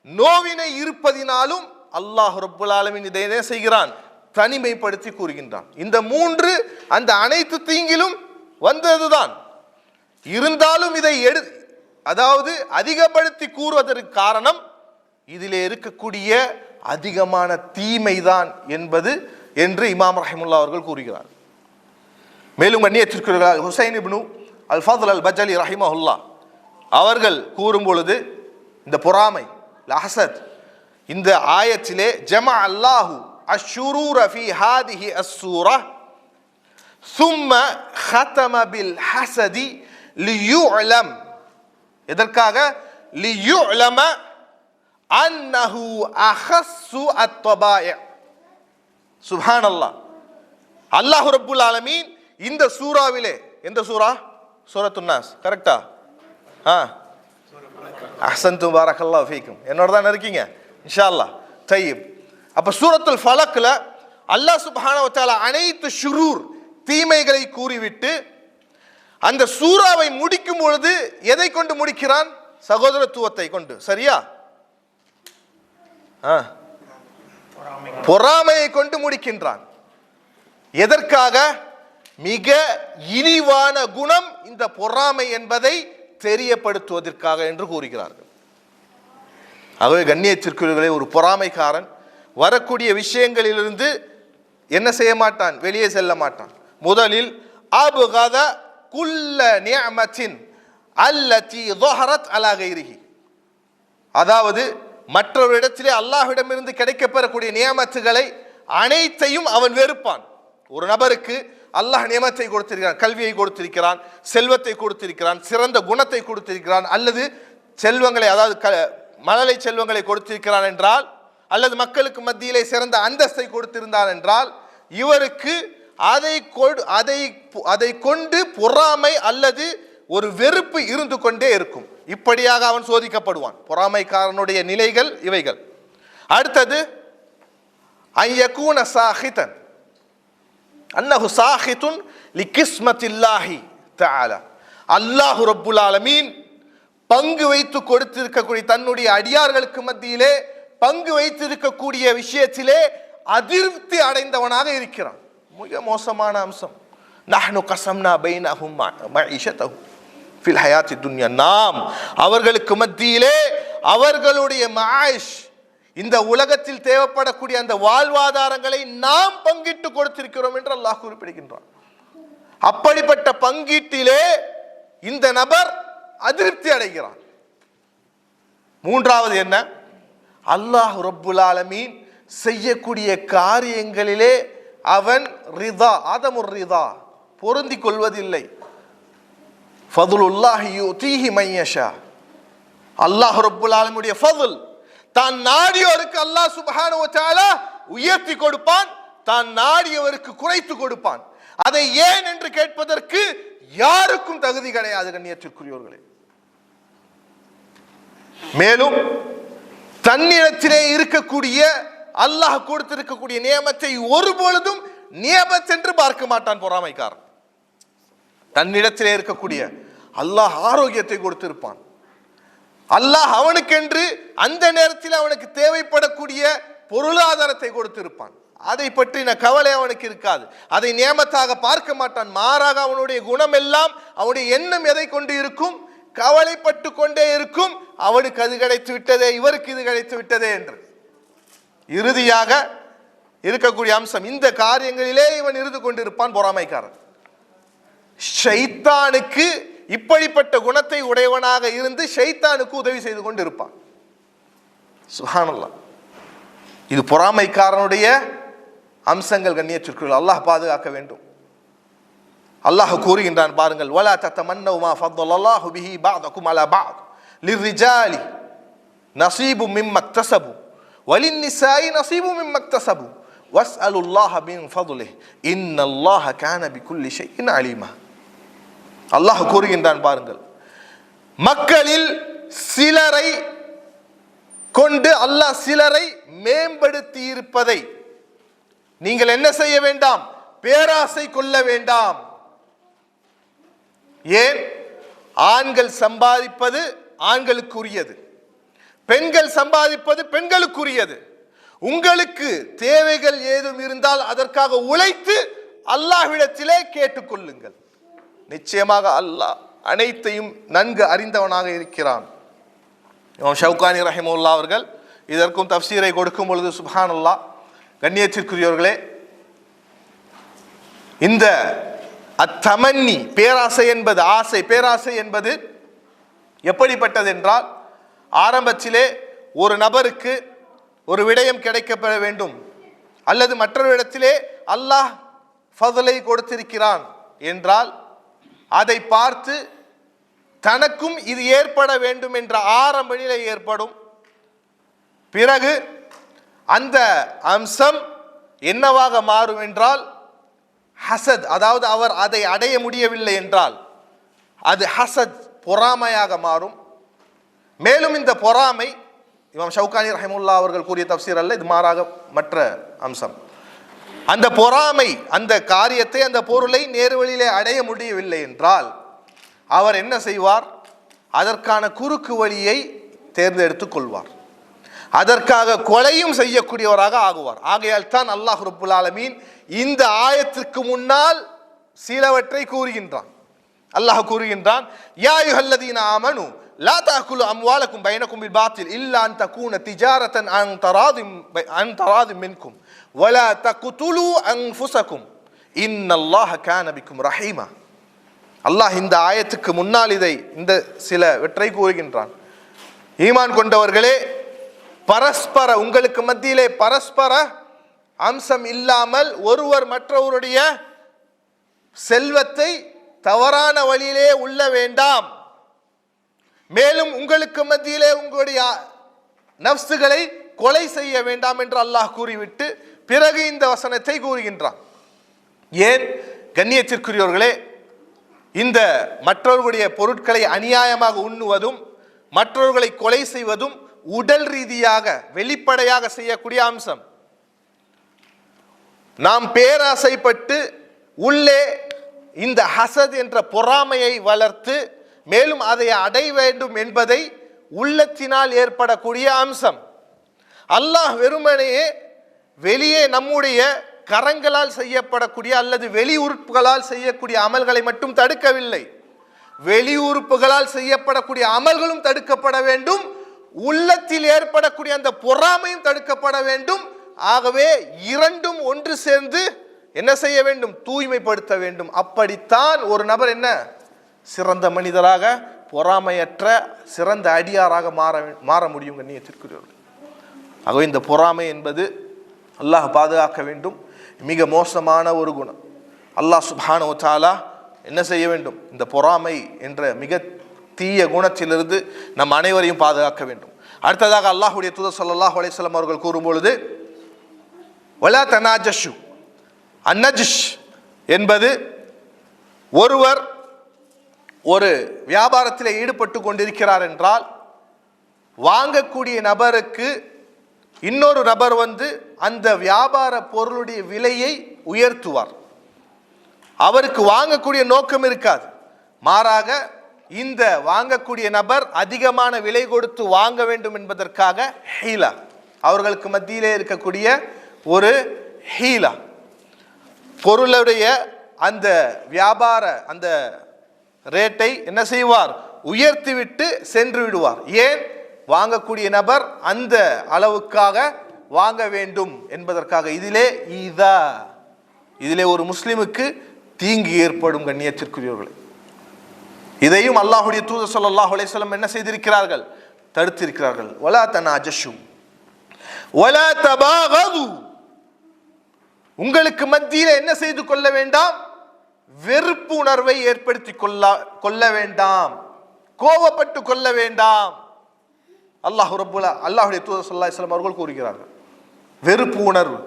நோவினை இருப்பதினாலும் அல்லாஹ் ரப்புல் ஆலமீன் இதை என்ன செய்கிறான், தனிமைப்படுத்தி கூறுகின்றான். இந்த மூன்று அந்த அனைத்து தீங்கிலும் வந்ததுதான். இருந்தாலும் இதை அதாவது அதிகப்படுத்தி கூறுவதற்கு காரணம் இதிலே இருக்கக்கூடிய அதிகமான தீமைதான் என்பது என்று இமாம் ரஹிமஹுல்லாஹ் அவர்கள் கூறுகிறார். மேலும் கண்ணியத்திற்குரிய ஹுசைன் இப்னு அல் ஃபத்ல் அல் பஜலி ரஹிமஹுல்லாஹ் அவர்கள் கூறும் பொழுது இந்த பொறாமை ஹஸத் இந்த ஆயத்திலே ஜமா அல்லாஹு அஷ்ஷுரூர ஃபீ ஹாதிஹி அஸ்ஸூரா ثم ختم بالحسد ليعلم, எதற்காக, ليعلم أنه أخص الطبائع. சுப்ஹானல்லாஹ், அல்லாஹ் ரப்புல் ஆலமீன் இந்த சூராவிலே, எந்த சூரா, சூரத்துன் நாஸ் கரெக்டா? அஹ்சன்தும் பாரக்கல்லாஹு ஃபீக்கும், என்னோட தான் இருக்கீங்க இன்ஷா அல்லாஹ். தய்யிப், அப்ப சூரத்துல் ஃபலக்ல அல்லாஹ் சுப்ஹானஹு வ தஆலா அனைத்து ஷுரூர் தீமைகளை கூறிவிட்டு அந்த சூராவை முடிக்கும் பொழுது எதை கொண்டு முடிக்கிறான், சகோதரத்துவத்தை கொண்டு, சரியா? பொறாமையை கொண்டு முடிக்கின்றான். எதற்காக? மிக இழிவான குணம் இந்த பொறாமை என்பதை தெரியப்படுத்துவதற்காக என்று கூறுகிறார்கள். ஆகவே கண்ணியத்திற்குரியவர்களே, ஒரு பொறாமைக்காரன் வரக்கூடிய விஷயங்களிலிருந்து என்ன செய்ய மாட்டான், வெளியே செல்ல மாட்டான். முதலில் அபகத குல்ல நிஅமத்தின் அல்லதி ظهرت على غيره, அதாவது மற்றொரு இடத்திலே அல்லாஹ்விடமிருந்து கிடைக்கப்பெறக்கூடிய நியமத்துகளை அனைத்தையும் அவன் வெறுப்பான். ஒரு நபருக்கு அல்லாஹ் நியமத்தை கொடுத்திருக்கிறான், கல்வியை கொடுத்திருக்கிறான், செல்வத்தை கொடுத்திருக்கிறான், சிறந்த குணத்தை கொடுத்திருக்கிறான், அல்லது செல்வங்களை, அதாவது மழலை செல்வங்களை கொடுத்திருக்கிறான் என்றால், அல்லது மக்களுக்கு மத்தியிலே சிறந்த அந்தஸ்தை கொடுத்திருந்தான் என்றால், இவருக்கு அதை கொண்டு பொறாமை அல்லது ஒரு வெறுப்பு இருந்து கொண்டே இருக்கும். இப்படியாக அவன் சோதிக்கப்படுவான். பொறாமைக்காரனுடைய நிலைகள் இவைகள். அடுத்தது ஐயகூன சாஹிதன் அன்னஹு சாஹிதுன் லிகிஸ்மத்தில்லாஹி தஆலா, அல்லாஹ் ரப்புல் ஆலமீன் பங்கு வைத்து கொடுத்திருக்கக்கூடிய தன்னுடைய அடியார்களுக்கு மத்தியிலே பங்கு வைத்திருக்கக்கூடிய விஷயத்திலே அதிருப்தி அடைந்தவனாக இருக்கிறான். மிக மோசமான அம்சம். நஹ்னு கஸம்னா பைனஹும் மஈஷத்தஹும் ஃபில் ஹயாத்தி துன்யா, நாம் அவர்களுக்கு மத்தியிலே அவர்களுடைய மஆயிஷ், இந்த உலகத்தில் தேவைப்படக்கூடிய அந்த வாழ்வாதாரங்களை நாம் பங்கிட்டு கொடுத்திருக்கிறோம் என்று அல்லாஹ் குறிப்பிடுகின்றான். அப்படிப்பட்ட பங்கீட்டிலே இந்த நபர் அதிருப்தி அடைகிறான். மூன்றாவது என்ன, அல்லாஹ் ரப்புல் ஆலமீன் செய்யக்கூடிய காரியங்களிலே அவன் ரிதா, ஆதமுர் ரிதா, பொருந்தி கொள்வதில்லை. ஃபதுலுல்லாஹி யுதீஹி மன் யஷா, அல்லாஹ் ரப்புல் ஆலமீனுடைய ஃபதுல், தான் நாடியவருக்கு அல்லாஹ் சுப்ஹானஹு வ தஆலா உயர்த்தி கொடுப்பான், தான் நாடியவருக்கு குறைத்து கொடுப்பான். அதை ஏன் என்று கேட்பதற்கு யாருக்கும் தகுதி கிடையாது கண்ணியத்திற்குரியவர்களே. மேலும் தன்னிடத்திலே இருக்கக்கூடிய அல்லாஹ் கொடுத்திருக்கக்கூடிய நியமத்தை ஒருபொழுதும் நியமத் என்று பார்க்க மாட்டான் பொறாமைக்காரன். தன்னிடத்திலே இருக்கக்கூடிய அல்லாஹ் ஆரோக்கியத்தை கொடுத்திருப்பான், அல்லாஹ் அவனுக்கென்று அந்த நேரத்தில் அவனுக்கு தேவைப்படக்கூடிய பொருளாதாரத்தை கொடுத்திருப்பான். அதை பற்றின கவலை அவனுக்கு இருக்காது, அதை நியமத்தாக பார்க்க மாட்டான். மாறாக அவனுடைய குணம் எல்லாம், அவனுடைய எண்ணம் எதை கொண்டு இருக்கும், கவலைப்பட்டு கொண்டே இருக்கும், அவனுக்கு அது கிடைத்து விட்டதே, இவருக்கு இது கிடைத்து விட்டதே என்று. இறுதியாக இருக்கக்கூடிய அம்சம், இந்த காரியங்களிலே இவன் இருந்து கொண்டிருப்பான் பொறாமைக்காரன். ஷைத்தானுக்கு இப்படிப்பட்ட குணத்தை உடையவனாக இருந்து ஷைத்தானுக்கு உதவி செய்து கொண்டு இருப்பான். சுப்ஹானல்லாஹ், இது பொறாமைக்காரனுடைய அம்சங்கள் கண்ணியத்திற்குரிய. அல்லாஹ் பாதுகாக்க வேண்டும். அல்லாஹ் கூறுகின்றான் பாருங்கள், வலா தத்தமன்னவு மா ஃபضலல்லாஹு பிஹி பஅதகும் அலா பஅத் லிர்ரிஜாலி நஸீபு மிம்ம இக்தஸபு வலின்னிசாஇ நஸீபு மிம்ம இக்தஸபு வஸ்அலுல்லாஹ மின் ஃபضலிஹி இன்னல்லாஹ கான பிகுல்லி ஷைஇன் அலீமா. அல்லாஹ் கூறுகின்றான் பாருங்கள், மக்களில் சிலரை கொண்டு அல்லாஹ் சிலரை மேம்படுத்தி இருப்பதை நீங்கள் என்ன செய்ய வேண்டாம்? பேராசை கொள்ள வேண்டாம். ஏன்? ஆண்கள் சம்பாதிப்பது ஆண்களுக்குரியது, பெண்கள் சம்பாதிப்பது பெண்களுக்குரியது. உங்களுக்கு தேவைகள் ஏதும் இருந்தால் அதற்காக உழைத்து அல்லாஹ்விடத்திலே கேட்டுக்கொள்ளுங்கள். நிச்சயமாக அல்லாஹ் அனைத்தையும் நன்கு அறிந்தவனாக இருக்கிறான். இமாம் ஷவுகானி ரஹிமஹுல்லாஹ் அவர்கள் இதற்கும் தஃப்சீரை கொடுக்கும் பொழுது சுப்ஹானல்லாஹ், கண்ணியத்திற்குரியவர்களே, இந்த அத்தமன்னி பேராசை என்பது, ஆசை பேராசை என்பது எப்படிப்பட்டது என்றால், ஆரம்பத்திலே ஒரு நபருக்கு ஒரு விடயம் கிடைக்கப்பெற வேண்டும், அல்லது மற்றொரு இடத்திலே அல்லாஹ் ஃபضலை கொடுத்திருக்கிறான் என்றால் அதை பார்த்து தனக்கும் இது ஏற்பட வேண்டும் என்ற ஆரம்ப நிலை ஏற்படும். பிறகு அந்த அம்சம் என்னவாக மாறும் என்றால் ஹசத், அதாவது அவர் அதை அடைய முடியவில்லை என்றால் அது ஹசத், பொறாமையாக மாறும். மேலும் இந்த பொறாமை, இமாம் ஷவுகானி ரஹிமஹுல்லாஹ் அவர்கள் கூறிய தஃப்சீர் அல்ல, இது மாறாக மற்ற அம்சம். அந்த பொறாமை அந்த காரியத்தை, அந்த பொருளை நேர்வழியிலே அடைய முடியவில்லை என்றால் அவர் என்ன செய்வார்? அதற்கான குறுக்கு வழியை தேர்ந்தெடுத்துக் கொள்வார். அதற்காக கொலையும் செய்யக்கூடியவராக ஆகுவார். ஆகையால் தான் அல்லாஹ் ரப்புல் ஆலமீன் இந்த ஆயத்திற்கு முன்னால் சிலவற்றை கூறுகின்றான். அல்லாஹ் கூறுகின்றான், யா அய்யுஹல்லதீன ஆமனு லா தஅகுலு அம்வாலக்கும் பைனக்கும் பில் பாத்தில் இல்லா அன் தகூன திஜாரத்தன் அன் தராதிம் மின்கும் வலா தக்துலு அன்ஃபுஸக்கும் இன்னல்லாஹ கான பிக்கும் ரஹீமா. அல்லாஹ் இந்த ஆயத்துக்கு முன்னால் இந்த சிலவற்றை கூறுகின்றான். ஈமான் கொண்டவர்களே, பரஸ்பர உங்களுக்கு மத்தியிலே பரஸ்பர அம்சம் இல்லாமல் ஒருவர் மற்றவருடைய செல்வத்தை தவறான வழியிலே உள்ள வேண்டாம். மேலும் உங்களுக்கு மத்தியிலே உங்களுடைய நஃப்ஸுகளை கொலை செய்ய வேண்டாம் என்று அல்லாஹ் கூறிவிட்டு பிறகு இந்த வசனத்தை கூறுகின்றான். ஏன்? கண்ணியத்திற்குரியவர்களே, இந்த மற்றவர்களுடைய பொருட்களை அநியாயமாக உண்ணுவதும் மற்றவர்களை கொலை செய்வதும் உடல் ரீதியாக வெளிப்படையாக செய்யக்கூடிய அம்சம். நாம் பேராசைப்பட்டு உள்ளே இந்த ஹசத் என்ற பொறாமையை வளர்த்து மேலும் அதை அடைய வேண்டும் என்பதை உள்ளத்தினால் ஏற்படக்கூடிய அம்சம். அல்லாஹ் வெறுமனையே வெளியே நம்முடைய கரங்களால் செய்யப்படக்கூடிய அல்லது வெளி உறுப்புகளால் செய்யக்கூடிய அமல்களை மட்டும் தடுக்கவில்லை. வெளி உறுப்புகளால் செய்யப்படக்கூடிய அமல்களும் தடுக்கப்பட வேண்டும், உள்ளத்தில் ஏற்படக்கூடிய அந்த பொறாமையும் தடுக்கப்பட வேண்டும். ஆகவே இரண்டும் ஒன்று சேர்ந்து என்ன செய்ய வேண்டும்? தூய்மைப்படுத்த வேண்டும். அப்படித்தான் ஒரு நபர் என்ன சிறந்த மனிதராக, பொறாமையற்ற சிறந்த அடியாராக மாற முடியும். கண்ணியத்திற்குரியவர்கள், ஆகவே இந்த பொறாமை என்பது அல்லாஹ் பாதுகாக்க வேண்டும், மிக மோசமான ஒரு குணம். அல்லாஹ் சுப்ஹானஹு வ தஆலா என்ன செய்ய வேண்டும்? இந்த பொறாமை என்ற மிக தீய குணத்திலிருந்து நம் அனைவரையும் பாதுகாக்க வேண்டும். அடுத்ததாக அல்லாஹ்வுடைய தூதர் ஸல்லல்லாஹு அலைஹி வஸல்லம் அவர்கள் கூறும் பொழுது, வலா தனாஜஷு, அன்னஜிஷ் என்பது ஒருவர் ஒரு வியாபாரத்தில் ஈடுபட்டு கொண்டிருக்கிறார் என்றால் வாங்கக்கூடிய நபருக்கு இன்னொரு நபர் அந்த வியாபார பொருளுடைய விலையை உயர்த்துவார். அவருக்கு வாங்கக்கூடிய நோக்கம் இருக்காது, மாறாக இந்த வாங்கக்கூடிய நபர் அதிகமான விலை கொடுத்து வாங்க வேண்டும் என்பதற்காக ஹீலா, அவர்களுக்கு மத்தியிலே இருக்கக்கூடிய ஒரு ஹீலா, பொருளுடைய அந்த வியாபார அந்த ரேட்டை என்ன செய்வார்? உயர்த்திவிட்டு சென்று விடுவார். ஏன்? வாங்கக்கூடிய நபர் அந்த அளவுக்காக வாங்க வேண்டும் என்பதற்காக. இதிலே ஒரு முஸ்லிமுக்கு தீங்கு ஏற்படும். கண்ணியத்திற்குரியவர்களே, இதையும் அல்லாஹ்வுடைய தூதர் ஸல்லல்லாஹு அலைஹி வஸல்லம் என்ன செய்திருக்கிறார்கள்? தடுத்திருக்கிறார்கள். வலா தனாஜஷு வலா தபாகது, உங்களுக்கு மத்தியில் என்ன செய்து கொள்ள வேண்டாம்? வெறுப்பு உணர்வை ஏற்படுத்தி கொள்ள வேண்டாம், கோபப்பட்டு கொள்ள வேண்டாம். அல்லாஹ்வுடைய தூதர் ஸல்லல்லாஹு அலைஹி வஸல்லம் அவர்கள் கூறுகிறார்கள், வெறுப்பு உணர்வு.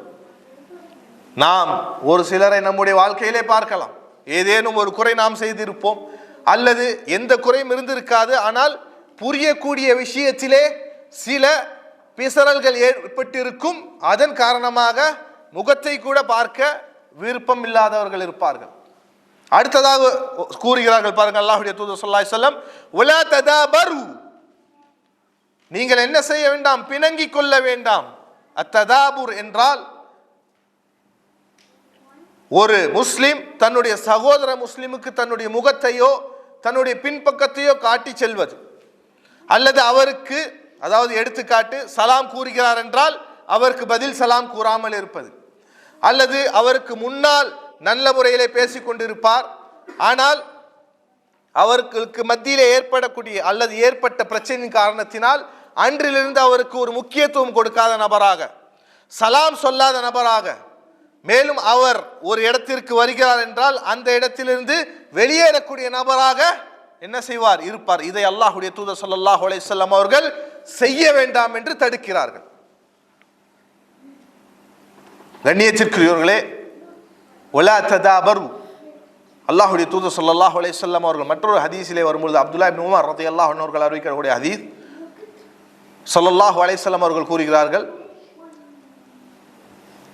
நாம் ஒரு சிலரை நம்முடைய வாழ்க்கையிலே பார்க்கலாம், ஏதேனும் ஒரு குறை நாம் செய்திருப்போம் அல்லது எந்த குறையும் இருந்திருக்காது, ஆனால் புரியக்கூடிய விஷயத்திலே சில பிசறல்கள் ஏற்பட்டிருக்கும். அதன் காரணமாக முகத்தை கூட பார்க்க விருப்பம் இல்லாதவர்கள் இருப்பார்கள். அடுத்ததாக கூறுகிறார்கள் பாருங்கள், அல்லாஹ்வுடைய தூதர் ஸல்லல்லாஹு அலைஹி வஸல்லம், வலா ததாபரு, நீங்கள் என்ன செய்ய வேண்டாம், பிணங்கிக் கொள்ள வேண்டாம். அத்ததாபுர் என்றால் ஒரு முஸ்லிம் தன்னுடைய சகோதர முஸ்லிமுக்கு தன்னுடைய முகத்தையோ தன்னுடைய பின்பக்கத்தையோ காட்டி செல்வது, அல்லது அவருக்கு, அதாவது எடுத்துக்காட்டு சலாம் கூறுகிறார் என்றால் அவருக்கு பதில் சலாம் கூறாமல் இருப்பது, அல்லது அவருக்கு முன்னால் நல்ல முறையிலே பேசிக் கொண்டிருப்பார், ஆனால் அவர்களுக்கு மத்தியிலே ஏற்படக்கூடிய அல்லது ஏற்பட்ட பிரச்சனையின் காரணத்தினால் அன்றிலிருந்து அவருக்கு ஒரு முக்கியத்துவம் கொடுக்காத நபராக, சலாம் சொல்லாத நபராக, மேலும் அவர் ஒரு இடத்திற்கு வருகிறார் என்றால் அந்த இடத்திலிருந்து வெளியேறக்கூடிய நபராக என்ன செய்வார், இருப்பார். இதை அல்லாஹ்வுடைய தூதர் ஸல்லல்லாஹு அலைஹி வஸல்லம் அவர்கள் செய்ய வேண்டாம் என்று தடுக்கிறார்கள். கண்ணியத்திற்குரியவர்களே, வலா ததாபரு, அல்லாஹ்வுடைய தூதர் ஸல்லல்லாஹு அலைஹி வஸல்லம் அவர்கள் மற்றொரு ஹதீஸிலே வரும்பொழுது, அப்துல்லாஹ் இப்னு உமர் ரலியல்லாஹு அன்ஹு அவர்கள் அறிவிக்கக்கூடிய ஹதீஸ், ஸல்லல்லாஹு அலைஹி வஸல்லம் அவர்கள் கூறுகிறார்கள்,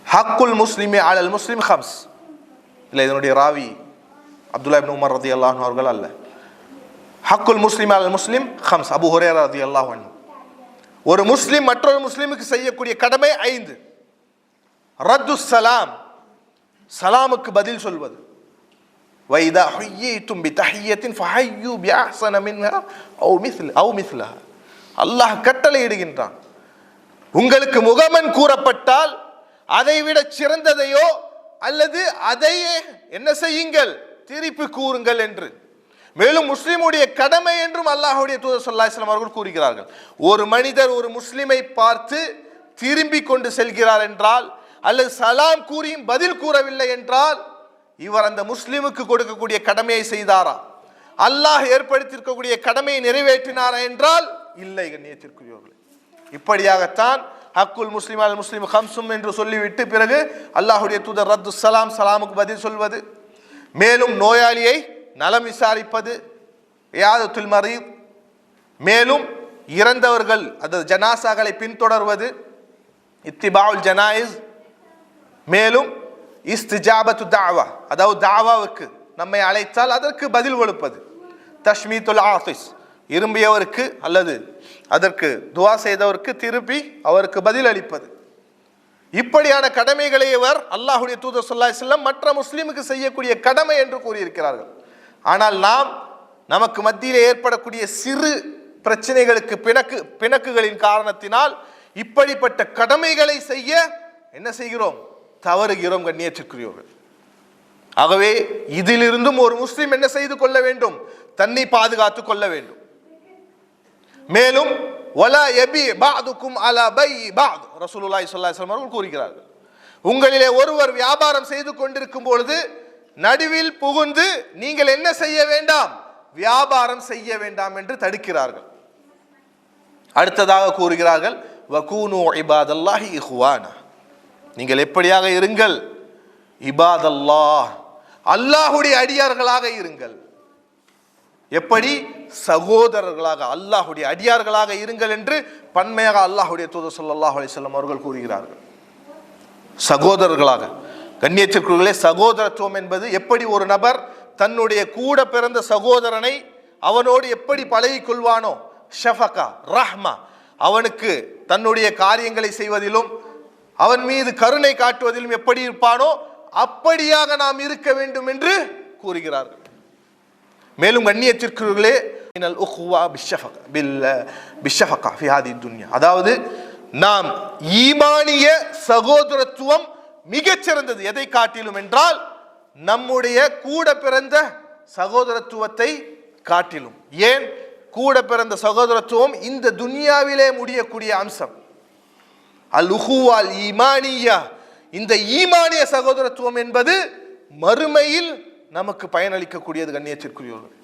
ஹக்குல் முஸ்லிமி அலல் முஸ்லிம் ஹம்ஸ். இல்லை, இதனுடைய ராவி அப்துல்லாஹ் இப்னு உமர் ரலியல்லாஹு அன்ஹு அவர்கள் அல்ல. ஹக்குல் முஸ்லிம் அலல் முஸ்லிம் ஹம்ஸ், அபூ ஹுரைரா ரலியல்லாஹு அன்ஹு. ஒரு முஸ்லிம் மற்றொரு முஸ்லிமுக்கு செய்யக்கூடிய கடமை 5. ரத்து சலாம், சலாமுக்கு பதில் சொல்வது. வைதா ஹுய்யிதும் பிதஹியத்தின் ஃபஹய்யு பிஅஹ்ஸன மின்ஹா அவ் மிஸ்லஹா. அல்லாஹ் கட்டளை இடுகின்றான், உங்களுக்கு முகமன் கூறப்பட்டால் அதைவிட சிறந்ததையோ அல்லது அதையே என்ன செய்யுங்கள், திருப்பி கூறுங்கள் என்று. மேலும் முஸ்லிமுடைய கடமை என்றும் அல்லாஹ்வுடைய தூதர் ஸல்லல்லாஹு அலைஹி வஸல்லம் அவர்கள் கூறுகிறார்கள். ஒரு மனிதர் ஒரு முஸ்லிமை பார்த்து திரும்பி கொண்டு செல்கிறார் என்றால், அல்லது சலாம் கூறியும் பதில் கூறவில்லை என்றால், இவர் அந்த முஸ்லிமுக்கு கொடுக்கக்கூடிய கடமையை செய்தாரா, அல்லாஹ் ஏற்படுத்தியிருக்கக்கூடிய கடமையை நிறைவேற்றினாரா என்றால் இல்லை. கண்ணியத்திற்குரியவர்களே, இப்படியாகத்தான் ஹக்குல் முஸ்லிம் அல் முஸ்லிம் ஹம்சும் என்று சொல்லிவிட்டு பிறகு அல்லாஹ்வுடைய தூதர் ரத்து சலாம், சலாமுக்கு பதில் சொல்வது, மேலும் நோயாளியை நலம் விசாரிப்பது, இயாதத்துல் மரீத், மேலும் இறந்தவர்கள் அதாவது ஜனாசாக்களை பின்தொடர்வது, இத்திபாவுல் ஜனாயிஸ், மேலும் இஸ்திஜாபத்து தாவா, அதாவது தாவாவுக்கு நம்மை அழைத்தால் அதற்கு பதில் கொடுப்பது, தஷ்மீத்துல் ஆஃபிஸ், இரும்பியவருக்கு அல்லது அதற்கு துவா செய்தவருக்கு திருப்பி அவருக்கு பதில் அளிப்பது. இப்படியான கடமைகளை இவர் அல்லாஹ்வுடைய தூதர் ஸல்லல்லாஹு அலைஹி வஸல்லம் மற்ற முஸ்லிமுக்கு செய்யக்கூடிய கடமை என்று கூறியிருக்கிறார்கள். ஆனால் நாம் நமக்கு மத்தியிலே ஏற்படக்கூடிய சிறு பிரச்சனைகளுக்கு பிணக்குகளின் காரணத்தினால் இப்படிப்பட்ட கடமைகளை செய்ய என்ன செய்கிறோம், தவறுகிறோம். கண்ணியத்திற்குரியவர்கள், ஆகவே இதிலிருந்தும் ஒரு முஸ்லிம் என்ன செய்து கொள்ள வேண்டும், தன்னை பாதுகாத்துக் கொள்ள வேண்டும். மேலும் வலா யபி பஅதுக்கும் அலா பை பஅத், ரசூலுல்லாஹி ஸல்லல்லாஹு அலைஹி வஸல்லம் அவர்கள் கூறுகிறார்கள், உங்களிலே ஒருவர் வியாபாரம் செய்து கொண்டிருக்கும் பொழுது நடுவில் புகுந்து நீங்கள் என்ன செய்ய வேண்டாம், வியாபாரம் செய்ய வேண்டாம் என்று தடுக்கிறார்கள். அடுத்ததாக கூறுகிறார்கள், வகூனு இபாதல்லாஹி இஹ்வானா, நீங்கள் எப்படியாக இருங்கள், இபாதல்லாஹ், அல்லாஹ்வுடைய அடியார்களாக இருங்கள். எப்படி, சகோதரர்களாக, அல்லாஹ்வுடைய அடியார்களாக இருங்கள் என்று பன்மையாக அல்லாஹ்வுடைய தூதர் ஸல்லல்லாஹு அலைஹி வஸல்லம் அவர்கள் கூறுகிறார்கள். சகோதரர்களாக. கண்ணியத்திற்குள்ளே, சகோதரத்துவம் என்பது எப்படி ஒரு நபர் தன்னுடைய கூட பிறந்த சகோதரனை அவனோடு எப்படி பழகிக் கொள்வானோ, ஷஃபகா, ரஹ்மா, அவனுக்கு தன்னுடைய காரியங்களை செய்வதிலும் அவன் மீது கருணை காட்டுவதிலும் எப்படி இருப்பானோ அப்படியாக நாம் இருக்க வேண்டும் என்று கூறுகிறார்கள். மேலும் கண்ணியத்திற்குள்ளே, அதாவது நாம் ஈமானிய சகோதரத்துவம் மிகச்சிறந்தது. எதை காட்டிலும் என்றால் நம்முடைய கூட பிறந்த சகோதரத்துவத்தை காட்டிலும். ஏன், கூட பிறந்த சகோதரத்துவம் இந்த துனியாவிலே முடியக்கூடிய அம்சம். அல் உஹுவா அல் ஈமானியா, இந்த ஈமானிய சகோதரத்துவம் என்பது மறுமையில் நமக்கு பயனளிக்கக்கூடியது. கண்ணியத்திற்குரியவர்கள்,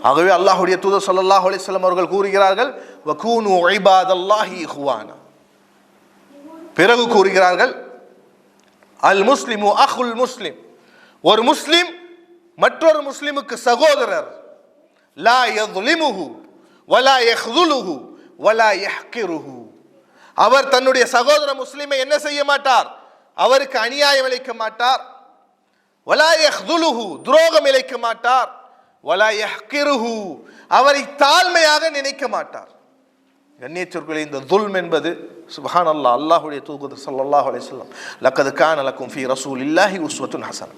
ஆகவே அல்லாஹ்வுடைய தூதர் ஸல்லல்லாஹு அலைஹி வஸல்லம் அவர்கள் கூறுகிறார்கள், வகூனு இபாதல்லாஹி இஹ்வானா. பிறகு கூறுகிறார்கள், அல் முஸ்லிமு அஹுல் முஸ்லிம், ஒரு முஸ்லிம் மற்றொரு முஸ்லிமுக்கு சகோதரர், லா யظ்லிமுஹு வலா யஹ்துலுஹு வலா யஹ்கிருஹு. அவர் தன்னுடைய சகோதர முஸ்லிமை என்ன செய்ய மாட்டார்? அவருக்கு அநியாயம் இழைக்க மாட்டார். வலா யஹ்துலுஹு, துரோகம் இழைக்க மாட்டார். வலா யஹ்கிருஹு, அவரை தாழ்மையாக நினைக்க மாட்டார். கண்ணியத்திற்குள்ளே இந்த துல்ம் என்பது சுப்ஹானல்லாஹ், அல்லாஹ்வுடைய தூதர் ஸல்லல்லாஹு அலைஹி வஸல்லம் லக்கத் கான லக்கும் ஃபீ ரசூலில்லாஹி உஸ்வத்துன் ஹஸனா,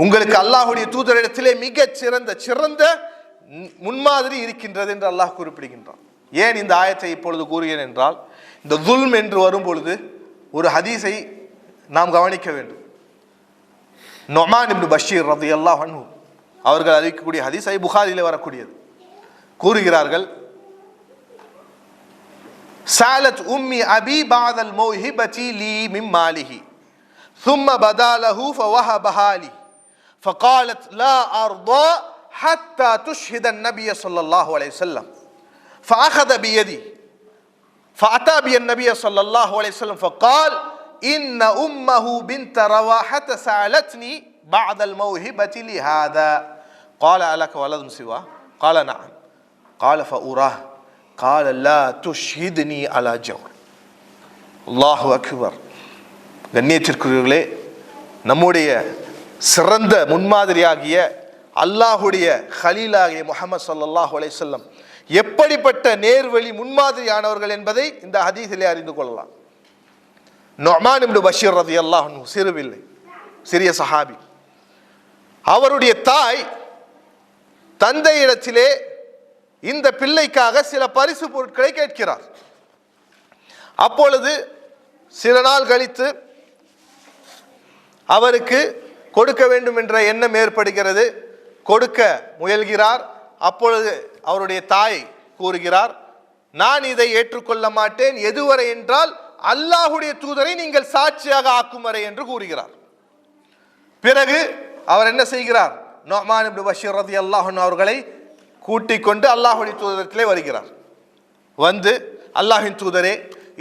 உங்களுக்கு அல்லாஹ்வுடைய தூதரிடத்திலே மிகச் சிறந்த முன்மாதிரி இருக்கின்றது என்று அல்லாஹ் குறிப்பிடுகின்றான். ஏன் இந்த ஆயத்தை இப்பொழுது கூறுகிறேன் என்றால், இந்த துல்ம் என்று வரும் பொழுது ஒரு ஹதீஸை நாம் கவனிக்க வேண்டும். நுஅமான் இப்னு பஷீர் ரலியல்லாஹு அன்ஹு அவர்கள் அறிவிக்கக்கூடிய ஹதீஸ் புகாரிலே வரக்கூடியது. கூறுகிறார்கள், سالت أمي أبي بعض الموهبة لي من ماله ثم بدا له فوهبها لي فقالت لا أرضى حتى تشهد النبي صلى الله عليه وسلم فأخذ بيدي فأتى بي النبي صلى الله عليه وسلم فقال إن أمه بنت رواحة سألتني بعض الموهبة لهذا قال ألك ولد سواه قال نعم قال فأراه قال لا تشهدني على جور. அல்லாஹு அக்பர். கண்ணியத்திற்குரியவர்களே, நம்முடைய சிறந்த முன்மாதிரியாகிய அல்லாஹுடைய ஹலீலாகிய முஹம்மது ஸல்லல்லாஹு அலைஹி வஸல்லம் எப்படிப்பட்ட நேர்வழி முன்மாதிரியானவர்கள் என்பதை இந்த ஹதீஸிலே அறிந்து கொள்ளலாம். நுஅமான் இப்னு பஷீர் ரலியல்லாஹு அன்ஹு சிறுபிள்ளை, சிறிய சஹாபி. அவருடைய தாய் தந்தையிடத்திலே இந்த பிள்ளைக்காக சில பரிசு பொருட்களை கேட்கிறார். அப்பொழுது சில நாள் கழித்து அவருக்கு கொடுக்க வேண்டும் என்ற எண்ணம் ஏற்படுகிறது. கொடுக்க முயல்கிறார். அப்பொழுது அவருடைய தாய் கூறுகிறார், நான் இதை ஏற்றுக்கொள்ள மாட்டேன், எதுவரை என்றால் அல்லாஹுடைய தூதரை நீங்கள் சாட்சியாக ஆக்கும் வரை என்று கூறுகிறார். பிறகு அவர் என்ன செய்கிறார்? நுஅமான் இப்னு பஷீர் ரலியல்லாஹு அன்ஹு அவர்களை கூட்டிக் கொண்டு அல்லாஹுடைய தூதரத்திலே வருகிறார். வந்து, அல்லாஹின் தூதரே,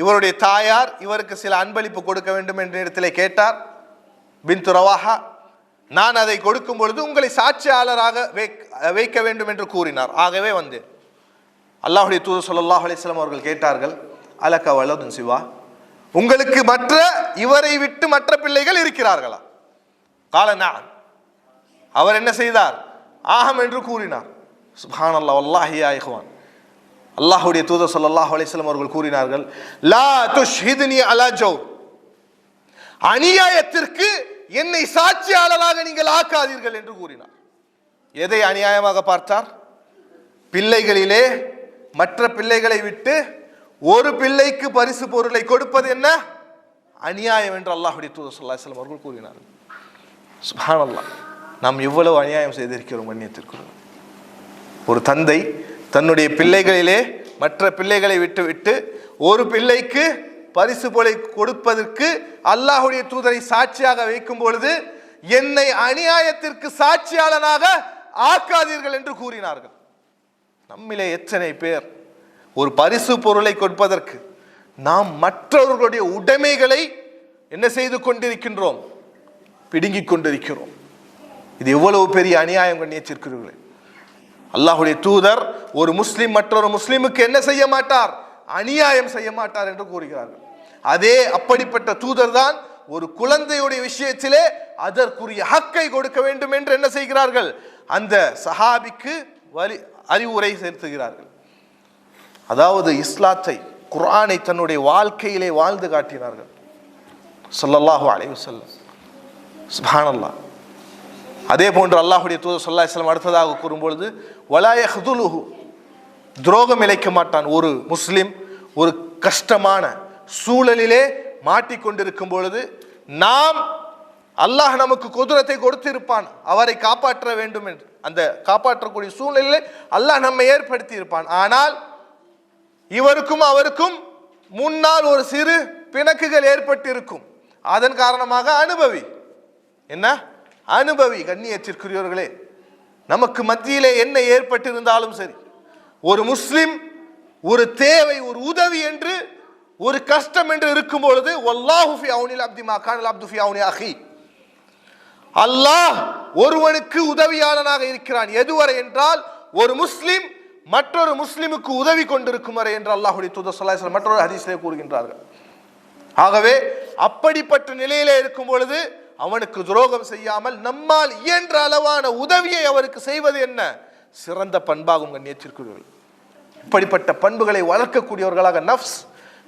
இவருடைய தாயார் இவருக்கு சில அன்பளிப்பு கொடுக்க வேண்டும் என்ற இடத்திலே கேட்டார். பின்த் ரவாஹா, நான் அதை கொடுக்கும் பொழுது உங்களை சாட்சியாளராக வைக்க வேண்டும் என்று கூறினார். ஆகவே வந்து அல்லாஹுடைய தூதர் ஸல்லல்லாஹு அலைஹி வஸல்லம் அவர்கள் கேட்டார்கள், அலக வலதுன் சிவா, உங்களுக்கு மற்ற இவரை விட்டு மற்ற பிள்ளைகள் இருக்கிறார்களா? கால நஅம். அவர் என்ன செய்தார்? ஆஹம் என்று கூறினார். சுப்ஹானல்லாஹ், வல்லாஹி யா இஹ்வான், அல்லாஹ்வுடைய தூதர் ஸல்லல்லாஹு அலைஹி வஸல்லம் அவர்கள் கூறினார்கள், லா துஷ்ஹிதுனி அலா ஜௌர், அநியாயத்திற்கு என்னை சாட்சியாளராக நீங்கள் ஆக்காதீர்கள் என்று கூறினார். எதை அநியாயமாக பார்த்தார்? பிள்ளைகளிலே மற்ற பிள்ளைகளை விட்டு ஒரு பிள்ளைக்கு பரிசு பொருளை கொடுப்பது என்ன அநியாயம் என்று அல்லாஹ்வுடைய தூதர் ஸல்லல்லாஹு அலைஹி வஸல்லம் அவர்கள் கூறினார்கள். சுப்ஹானல்லாஹ், நாம் எவ்வளவு அநியாயம் செய்திருக்கிறோம். கண்ணியத்திற்கு ஒரு தந்தை தன்னுடைய பிள்ளைகளிலே மற்ற பிள்ளைகளை விட்டு ஒரு பிள்ளைக்கு பரிசு பொருளை கொடுப்பதற்கு அல்லாஹ்வுடைய தூதரை சாட்சியாக வைக்கும் பொழுது என்னை அநியாயத்திற்கு சாட்சியாளனாக ஆக்காதீர்கள் என்று கூறினார்கள். நம்மிலே எத்தனை பேர் ஒரு பரிசு பொருளை கொடுப்பதற்கு நாம் மற்றவர்களுடைய உடைமைகளை என்ன செய்து கொண்டிருக்கின்றோம்? பிடுங்கிக் கொண்டிருக்கிறோம். இது எவ்வளவு பெரிய அநியாயம். கண்ணியத்திற்குரியவர்களே, அல்லாஹ்வுடைய தூதர் ஒரு முஸ்லிம் மற்றொரு முஸ்லிமுக்கு என்ன செய்ய மாட்டார்? அநியாயம் செய்ய மாட்டார் என்று கூறுகிறார்கள். அதே அப்படிப்பட்ட தூதர் தான் ஒரு குழந்தையுடைய விஷயத்திலே அதற்குரிய ஹக்கை கொடுக்க வேண்டும் என்று என்ன செய்கிறார்கள்? அந்த சஹாபிக்கு அறிவுரை செலுத்துகிறார்கள். அதாவது இஸ்லாத்தை, குர்ஆனை தன்னுடைய வாழ்க்கையிலே வாழ்ந்து காட்டினார்கள் ஸல்லல்லாஹு அலைஹி வஸல்லம். சுப்ஹானல்லாஹ். அதே போன்று அல்லாஹ்வுடைய தூதர் ஸல்லல்லாஹு அலைஹி வஸல்லம் அடுத்ததாக கூறும்பொழுது, வலா யஹ்துலுஹு, துரோகம் இழைக்க மாட்டான். ஒரு முஸ்லிம் ஒரு கஷ்டமான சூழலிலே மாட்டிக்கொண்டிருக்கும் பொழுது நாம் அல்லாஹ் நமக்கு குதிரத்தை கொடுத்திருப்பான் அவரை காப்பாற்ற வேண்டும் என்று, அந்த காப்பாற்றக்கூடிய சூழ்நிலையிலே அல்லாஹ் நம்மை ஏற்படுத்தி இருப்பான். ஆனால் இவருக்கும் அவருக்கும் முன்னால் ஒரு சிறு பிணக்குகள் ஏற்பட்டிருக்கும். அதன் காரணமாக அனுபவி கண்ணியத்திற்குரியவர்களே, நமக்கு மத்தியிலே என்ன ஏற்பட்டிருந்தாலும் சரி, ஒரு முஸ்லிம் ஒரு தேவை, ஒரு உதவி என்று, ஒரு கஷ்டம் என்று இருக்கும் பொழுது, வல்லாஹு ஃபி அவுனில் அப்தி மா கானல் அப்து ஃபி அவுனி அஹி, அல்லாஹ் ஒருவனுக்கு உதவியாளனாக இருக்கிறான். எதுவரை என்றால், ஒரு முஸ்லிம் மற்றொரு முஸ்லிமுக்கு உதவி கொண்டிருக்கும் வரை என்று அல்லாஹ்வுடைய தூதர் ஸல்லல்லாஹு அலைஹி வஸல்லம் மற்றொரு ஹதீஸிலே கூறுகின்றார்கள். ஆகவே அப்படிப்பட்ட நிலையிலே இருக்கும் பொழுது அவனுக்கு துரோகம் செய்யாமல் நம்மால் இயன்ற அளவான உதவியை அவருக்கு செய்வது என்ன சிறந்த பண்பாகும். கண்ணியத்திற்குரியவர்கள், இப்படிப்பட்ட பண்புகளை வளர்க்கக்கூடியவர்களாக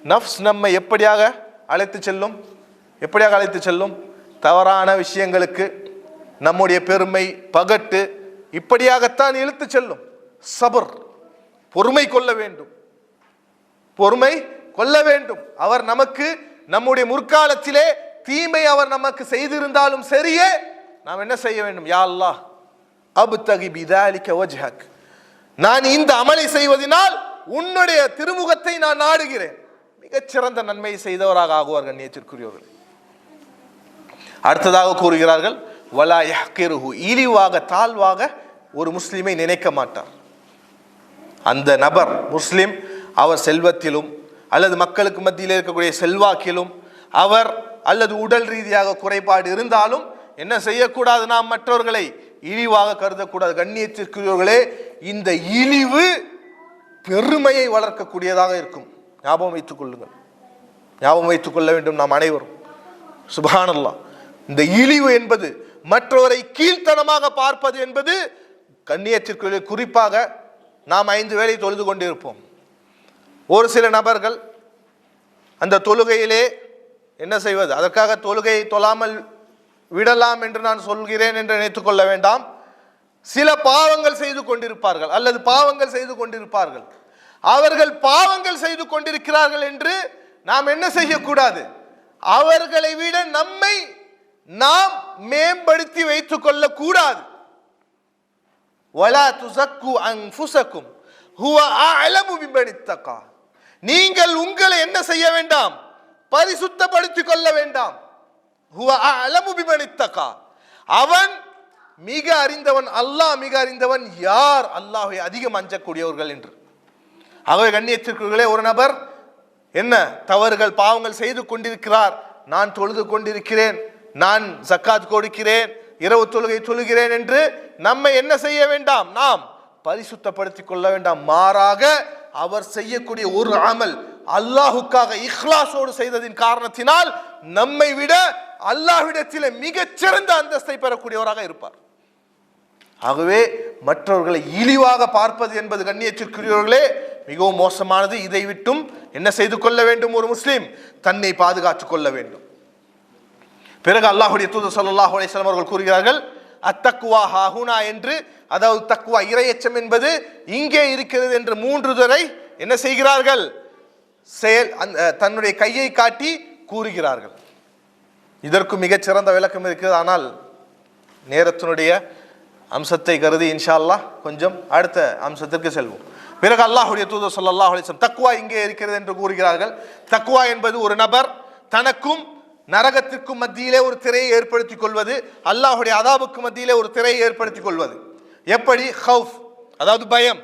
நஃப்ஸ் நம்மை எப்படியாக அழைத்து செல்லும் தவறான விஷயங்களுக்கு, நம்முடைய பெருமை, பகட்டு, இப்படியாகத்தான் இழுத்து செல்லும். சபர், பொறுமை கொள்ள வேண்டும். அவர் நமக்கு நம்முடைய முற்காலத்திலே தீமை அவர் நமக்கு செய்திருந்தாலும் சரியே, நாம் என்ன செய்ய வேண்டும்? யா அல்லாஹ் அப்தகி பிதாலிக வஜ்ஹக், நான் இந்த அமலை செய்வதனால் உன்னுடைய திருமுகத்தை நான் நாடுகிறேன். மிகச்சிறந்த நன்மை செய்தவராக ஆகுவார். கண்ணியத்திற்குரியவர்கள், அடுத்ததாக கூறுகிறார்கள், வலா யஹ்கிருஹு, இழிவாக தாழ்வாக ஒரு முஸ்லிமை நினைக்க மாட்டார். அந்த நபர் முஸ்லிம், அவர் செல்வத்திலும் அல்லது மக்களுக்கு மத்தியில் இருக்கக்கூடிய செல்வாக்கிலும் அவர் அல்லது உடல் ரீதியாக குறைபாடு இருந்தாலும் என்ன செய்யக்கூடாது? நாம் மற்றவர்களை இழிவாக கருதக்கூடாது. கண்ணியத்திற்குரியவர்களே, இந்த இழிவு பெருமையை வளர்க்கக்கூடியதாக இருக்கும். ஞாபகம் வைத்துக் கொள்ள வேண்டும் நாம் அனைவரும். சுப்ஹானல்லாஹ், இந்த இழிவு என்பது, மற்றவரை கீழ்த்தனமாக பார்ப்பது என்பது, கண்ணியத்திற்குரிய குறிப்பாக நாம் 5 வேளை தொழுது கொண்டிருப்போம். ஒரு சில நபர்கள் அந்த தொழுகையிலே என்ன செய்வது? அதற்காக தொழுகையை தொழாமல் விடலாம் என்று நான் சொல்கிறேன் என்று நினைத்துக் கொள்ள வேண்டாம். சில பாவங்கள் செய்து கொண்டிருப்பார்கள் அல்லது பாவங்கள் செய்து கொண்டிருப்பார்கள். அவர்கள் பாவங்கள் செய்து கொண்டிருக்கிறார்கள் என்று நாம் என்ன செய்யக்கூடாது? அவர்களை விட நம்மை நாம் மேம்படுத்தி வைத்துக் கொள்ள கூடாது. வலா துஸக்கு அன்ஃபுஸக்கும் ஹுவ அஅலமு பிமன் இத்தகா, நீங்கள் உங்களை என்ன செய்ய வேண்டாம்? பரிசுத்தப்படுத்திக் கொள்ள வேண்டாம். ஹுவ அஅலமு பிமன் இத்தகா, அவன் மிக அறிந்தவன், அல்லாஹ் மிக அறிந்தவன் யார் அல்லாஹ்வை அதிகம் அஞ்சக்கூடியவர்கள் என்று. ஆகவே கண்ணியத்திற்குள்ளே ஒரு நபர் என்ன தவறுகள் பாவங்கள் செய்து கொண்டிருக்கிறார், நான் தொழுது கொண்டிருக்கிறேன், நான் ஜக்காத் கொடுக்கிறேன், இரவு தொழுகை தொழுகிறேன் என்று நம்மை என்ன செய்ய வேண்டாம்? நாம் பரிசுத்தப்படுத்திக் கொள்ள வேண்டாம். மாறாக அவர் செய்யக்கூடிய ஒரு அமல் அல்லாஹுக்காக இஹ்லாஸோடு செய்ததின் காரணத்தினால் நம்மை விட அல்லாஹ்விடத்தில் மிகச்சிறந்த அந்தஸ்தை பெறக்கூடியவராக இருப்பார். ஆகவே மற்றவர்களை இழிவாக பார்ப்பது என்பது கண்ணியத்திற்குரியவர்களே மிகவும் மோசமானது. இதை விட்டும் என்ன செய்து கொள்ள வேண்டும்? ஒரு முஸ்லிம் தன்னை பாதுகாத்துக் கொள்ள வேண்டும். பிறகு அல்லாஹ்வுடைய தூதர் ஸல்லல்லாஹு அலைஹி வஸல்லம் அவர்கள் கூறுகிறார்கள், அத்தக்வா ஹாஹுனா என்று, அதாவது தக்வா இறையச்சம் என்பது இங்கே இருக்கிறது என்று 3 தடவை என்ன செய்கிறார்கள்? தன்னுடைய கையை காட்டி கூறுகிறார்கள். இதற்கு மிகச்சிறந்த விளக்கம் இருக்கிறது. ஆனால் நேரத்தினுடைய அம்சத்தை கருதி இன்ஷா அல்லாஹ் கொஞ்சம் அடுத்த அம்சத்திற்கு செல்வோம். பிறகு அல்லாஹ்வுடைய தூதர் ஸல்லல்லாஹு அலைஹி வஸல்லம் தக்வா இங்கே இருக்கிறது என்று கூறுகிறார்கள். தக்வா என்பது ஒரு நபர் தனக்கும் நரகத்திற்கும் மத்தியிலே ஒரு திரையை ஏற்படுத்திக் கொள்வது, அல்லாஹ்வுடைய அதாபுக்கு மத்தியிலே ஒரு திரையை ஏற்படுத்திக் கொள்வது. எப்படி? ஹவுஃப், அதாவது பயம்.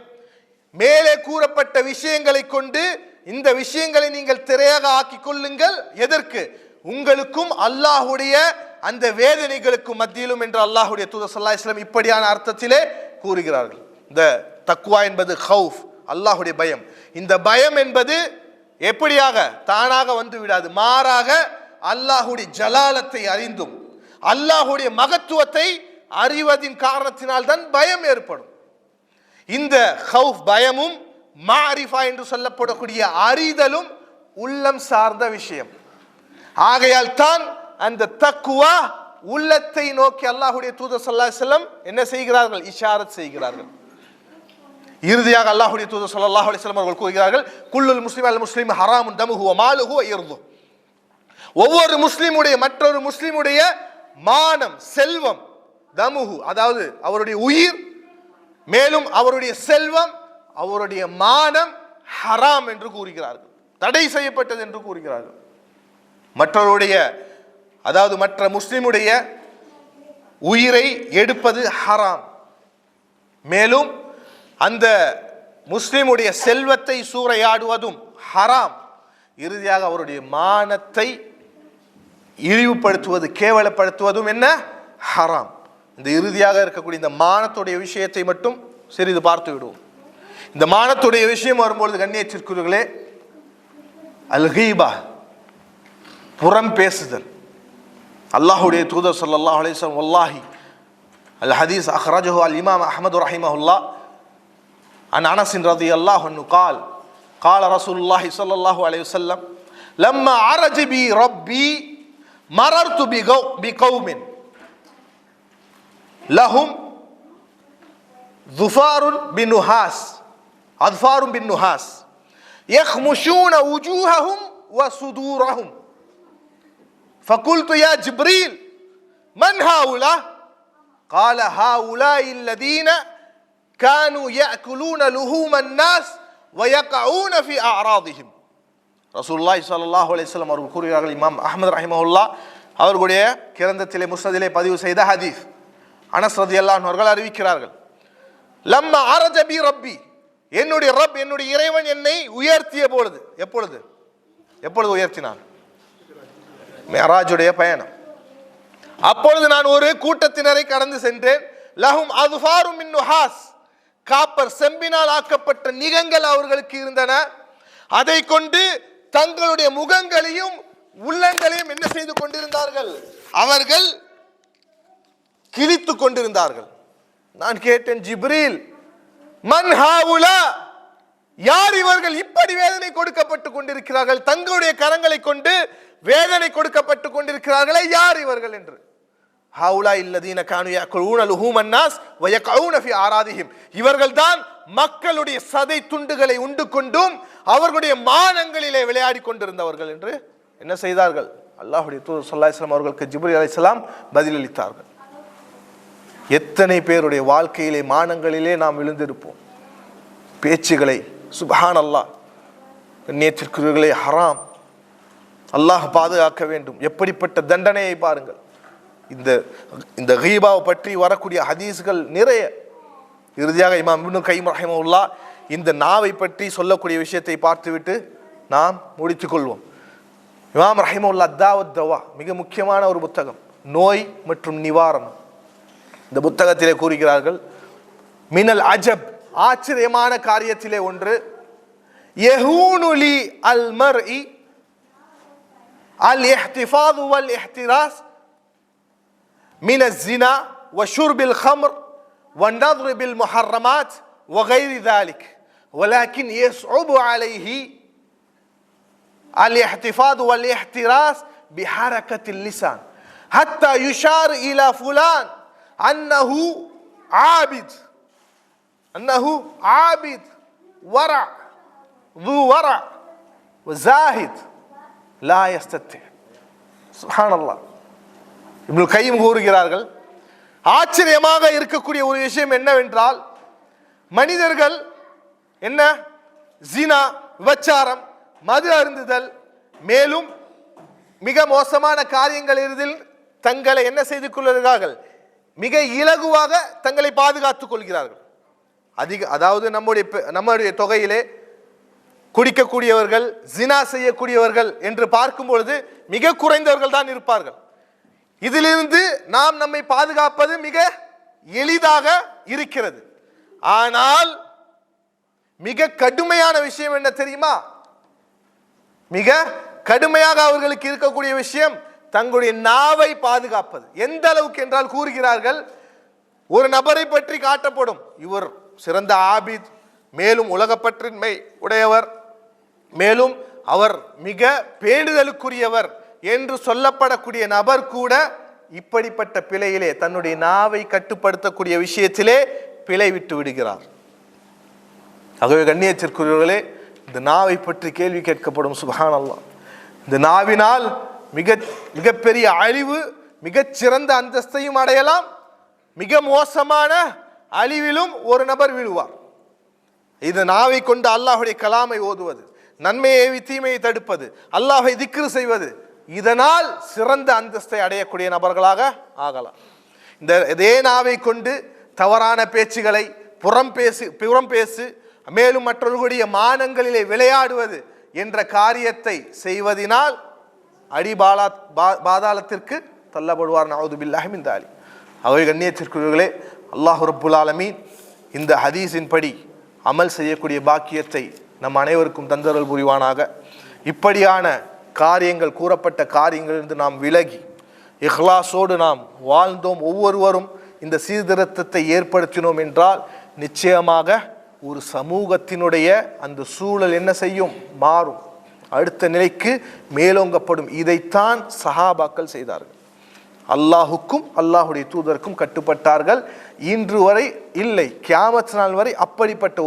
மேலே கூறப்பட்ட விஷயங்களை கொண்டு இந்த விஷயங்களை நீங்கள் திரையாக ஆக்கிக் கொள்ளுங்கள். எதற்கு? உங்களுக்கும் அல்லாஹ்வுடைய அந்த வேதனைகளுக்கும் மத்தியிலும் என்று அல்லாஹ்வுடைய தூதர் ஸல்லல்லாஹு அலைஹி வஸல்லம் இப்படியான அர்த்தத்திலே கூறுகிறார்கள். இந்த தக்வா என்பது ஹவுஃப், அல்லாஹ்வுடைய பயம். இந்த பயம் என்பது எப்படியாக தானாக வந்து விடாது. மாறாக அல்லாஹ்வுடைய ஜலாலத்தை அறிந்தும் அல்லாஹ்வுடைய மகத்துவத்தை அறிவதின் காரணத்தினால் தான் பயம் ஏற்படும். இந்த ஹவுஃப் பயமும் மாரிஃபா என்று சொல்லப்படக்கூடிய அறிதலும் உள்ளம் சார்ந்த விஷயம். ஆகையால் தான் அந்த தக்வா உள்ளத்தை நோக்கி அல்லாஹ்வுடைய தூதர் ஸல்லல்லாஹு அலைஹி வஸல்லம் என்ன செய்கிறார்கள்? இஷாரத் செய்கிறார்கள். இறுதியாக அல்லாஹ்வுடைய தூதர் ஸல்லல்லாஹு அலைஹி வஸல்லம் அவர்கள் கூறுகிறார்கள், குல்லுல் முஸ்லிம் அல் முஸ்லிம் ஹராமுன் தமுஹு வ மாலுஹு வ இர்துஹு, ஒவ்வொரு முஸ்லிமுடைய மற்றொரு முஸ்லிமுடைய மானம், செல்வம், தமுஹு அதாவது அவருடைய உயிர், மேலும் அவருடைய செல்வம், அவருடைய மானம் ஹராம் என்று கூறுகிறார்கள், தடை செய்யப்பட்டது என்று கூறுகிறார்கள். மற்றவருடைய அதாவது மற்ற முஸ்லிமுடைய உயிரை எடுப்பது ஹராம். மேலும் அந்த முஸ்லிமுடைய செல்வத்தை சூறையாடுவதும் ஹராம். இறுதியாக அவருடைய மானத்தை இழிவுபடுத்துவது, கேவலப்படுத்துவதும் என்ன? ஹராம். இந்த இறுதியாக இருக்கக்கூடிய இந்த மானத்துடைய விஷயத்தை மட்டும் சிறிது பார்த்து விடுவோம். இந்த மானத்துடைய விஷயம் வரும்பொழுது கண்ணியத்திற்குரியவர்களே, அல் கீபா, புறம் பேசுதல். அல்லாஹ்வுடைய தூதர் ஸல்லல்லாஹு அலைஹி வஸல்லம் வல்லாஹி அல் ஹதீஸ் அக்ரஜஹு அல் இமாம் அஹ்மத் ரஹிமஹுல்லாஹ் அன் அனஸ் ரலியல்லாஹு அன்ஹு قال قال رسول الله صلى الله عليه وسلم لما عرج بي ربي مررت بقوم لهم ظفار بالنحاس يخمشون وجوههم وصدورهم فقلت يا جبريل من هؤلاء قال هؤلاء الذين كانوا يأكلون لحوم الناس ويقعون في أعراضهم. ரசூலுல்லாஹி ஸல்லல்லாஹு அலைஹி வஸல்லம் அவர்கள் கூறுகிறார்கள், இமாம் அஹ்மத் ரஹிமஹுல்லாஹ் அவர்களுடைய கிரந்தத்திலே முஸ்னதிலே பதிவு செய்த ஹதீஸ், அனஸ் ரலியல்லாஹு அன்ஹு அவர்கள் அறிவிக்கிறார்கள், லம்மா அரஜ பி ரப்பி, என்னுடைய ரப், என்னுடைய இறைவன் என்னை உயர்த்திய பொழுது, எப்பொழுது உயர்த்தினான்? மிஅராஜுடைய பயணம். அப்பொழுது நான் ஒரு கூட்டத்தினரை கடந்து சென்றேன். லஹும் அத்ஃபாரும் மின் நுஹாஸ், காப்பர் செம்பினால் ஆக்கப்பட்ட நிகங்கள் அவர்களுக்கு இருந்தன. அதை கொண்டு தங்களுடைய முகங்களையும் உள்ளங்களையும் என்ன செய்து கொண்டிருந்தார்கள்? அவர்கள் கிழித்து கொண்டிருந்தார்கள். நான் கேட்டேன், ஜிப்ரீல், மன் ஹாவுலா, யார் இவர்கள்? இப்படி வேதனை கொடுக்கப்பட்டு கொண்டிருக்கிறார்கள், தங்களுடைய கரங்களை கொண்டு வேதனை கொடுக்கப்பட்டு கொண்டிருக்கிறார்களே, யார் இவர்கள் என்று. ஹாவுலா இல்லதீன கானு யாக்குலூன லுஹூமன் நாஸ் வ யக்ஊன ஃபீ ஆராதிஹிம், இவர்கள்தான் மக்களுடைய சதை துண்டுகளை உண்டு கொண்டும் அவர்களுடைய மானங்களிலே விளையாடி கொண்டிருந்தவர்கள் என்று என்ன செய்தார்கள்? அல்லாஹ்வுடைய தூதர் ஸல்லல்லாஹு அலைஹி வஸல்லம் அவர்களுக்கு ஜிப்ரீல் அலைஹிஸ்ஸலாம் பதிலளித்தார்கள். எத்தனை பேருடைய வாழ்க்கையிலே மானங்களிலே நாம் விழுந்திருப்போம். பேச்சுகளை சுப்ஹானல்லாஹ், கண்ணியத்திற்குரியவர்களே, ஹராம். அல்லாஹ் பாதுகாக்க வேண்டும். எப்படிப்பட்ட தண்டனையை பாருங்கள். இந்த கீபாவை பற்றி வரக்கூடிய ஹதீஸ்கள் நிறைய. இறுதியாக இமாம் இப்னு கைம் ரஹிமஹுல்லாஹ் இந்த நாவை பற்றி சொல்லக்கூடிய விஷயத்தை பார்த்துவிட்டு நாம் முடித்துக் கொள்வோம். இமாம் ரஹிமஹுல்லாஹ் அத்தாவத் தவா, மிக முக்கியமான ஒரு புத்தகம், நோய் மற்றும் நிவாரணம். இந்த புத்தகத்திலே கூறுகிறார்கள், மினல் அஜப், ஆச்சரியமான காரியத்திலே ஒன்று, யஹூனுலி அல் மர்இ அல் இஹ்திஃபாது வல் இஹ்திராஸ் من الزنا وشرب الخمر والنظر بالمحرمات وغير ذلك، ولكن يصعب عليه الاحتفاظ والاحتراس بحركة اللسان حتى يشار إلى فلان أنه عابد ورع ذو ورع وزاهد لا يستطيع. سبحان الله. இப்னு கைம் கூறுகிறார்கள், ஆச்சரியமாக இருக்கக்கூடிய ஒரு விஷயம் என்னவென்றால், மனிதர்கள் என்ன ஜினா, விபச்சாரம், மது அருந்துதல், மேலும் மிக மோசமான காரியங்களில் தங்களை என்ன செய்து கொள்கிறார்கள்? மிக இலகுவாக தங்களை பாதுகாத்துக் கொள்கிறார்கள். அதாவது நம்முடைய தொகையிலே குடிக்கக்கூடியவர்கள், ஜினா செய்யக்கூடியவர்கள் என்று பார்க்கும் பொழுது மிக குறைந்தவர்கள் தான் இருப்பார்கள். இதிலிருந்து நாம் நம்மை பாதுகாப்பது மிக எளிதாக இருக்கிறது. ஆனால் மிக கடுமையான விஷயம் என்ன தெரியுமா? மிக கடுமையாக அவர்களுக்கு இருக்கக்கூடிய விஷயம் தங்களுடைய நாவை பாதுகாப்பது. எந்த அளவுக்கு என்றால் கூறுகிறார்கள், ஒரு நபரை பற்றி காட்டப்படும், இவர் சிறந்த ஆபித், மேலும் உலகப்பற்றின்மை உடையவர், மேலும் அவர் மிக பேணுதலுக்குரியவர் என்று சொல்லப்படக்கூடிய நபர் கூட இப்படிப்பட்ட பிழையிலே, தன்னுடைய நாவை கட்டுப்படுத்தக்கூடிய விஷயத்திலே பிழை விட்டு விடுகிறார். ஆகவே கண்ணியத்திற்குரியவர்களே, இந்த நாவை பற்றி கேள்வி கேட்கப்படும். சுப்ஹானல்லாஹ். இந்த நாவினால் மிகப்பெரிய அழிவு, மிகச் சிறந்த அந்தஸ்தையும் அடையலாம், மிக மோசமான அழிவிலும் ஒரு நபர் விழுவார். இந்த நாவை கொண்டு அல்லாஹ்வுடைய கலாமை ஓதுவது, நன்மையை தீமையை தடுப்பது, அல்லாஹ்வை திக்ரு செய்வது, இதனால் சிறந்த அந்தஸ்தை அடையக்கூடிய நபர்களாக ஆகலாம். இதே நாவை கொண்டு தவறான பேச்சுகளை, புறம் பேசு, மேலும் மற்றவர்களுடைய மானங்களிலே விளையாடுவது என்ற காரியத்தை செய்வதனால் பாதாளத்திற்கு தள்ளப்படுவார். நஅூது பில்லாஹி மின் தாலிக். அவை கண்ணியத்திற்குரியவர்களே, அல்லாஹ் ரப்புல் ஆலமீன் இந்த ஹதீஸின் படி அமல் செய்யக்கூடிய பாக்கியத்தை நம் அனைவருக்கும் தந்தருள் புரிவானாக. இப்படியான காரியங்கள், கூறப்பட்ட காரியங்களிலிருந்து நாம் விலகி இஹ்லாஸோடு நாம் வாழ்ந்தோம், ஒவ்வொருவரும் இந்த சீர்திருத்தத்தை ஏற்படுத்தினோம் என்றால் நிச்சயமாக ஒரு சமூகத்தினுடைய அந்த சூழல் என்ன செய்யும்? மாறும், அடுத்த நிலைக்கு மேலோங்கப்படும். இதைத்தான் சஹாபாக்கள் செய்தார்கள். அல்லாஹுக்கும் அல்லாஹுடைய தூதருக்கும் கட்டுப்பட்டார்கள். இன்று வரை இல்லை, கியாமத் நாள் வரை அப்படிப்பட்ட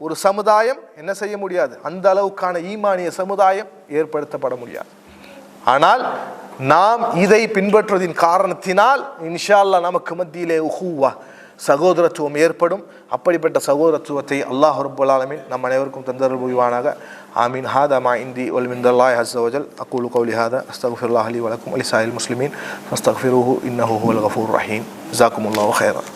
ஒரு சமுதாயம் என்ன செய்ய முடியாது? அந்த அளவுக்கான ஈமானிய சமுதாயம் ஏற்படுத்தப்பட முடியாது. ஆனால் நாம் இதை பின்பற்றுவதின் காரணத்தினால் இன்ஷா அல்லாஹ் நமக்கு மத்தியிலே உஹுவா, சகோதரத்துவம் ஏற்படும். அப்படிப்பட்ட சகோதரத்துவத்தை அல்லாஹ் ரப்பல் ஆலமீன் நம் அனைவருக்கும் தந்தருள் புரிவானாக. ஆமீன். ஹாதா மா இந்தி வல் மினல்லாஹி அஸ்ஸ வஜல். அகூலு கௌலி ஹாதா அஸ்தக்ஃபிருல்லாஹ் லி வ லக்கும் வ லிஸாயிரில் முஸ்லிமீன் ஃபஸ்தக்ஃபிரூஹு இன்னஹு ஹுவல் கஃபூருர் ரஹீம். ஜஸாக்குமுல்லாஹு கைரன்.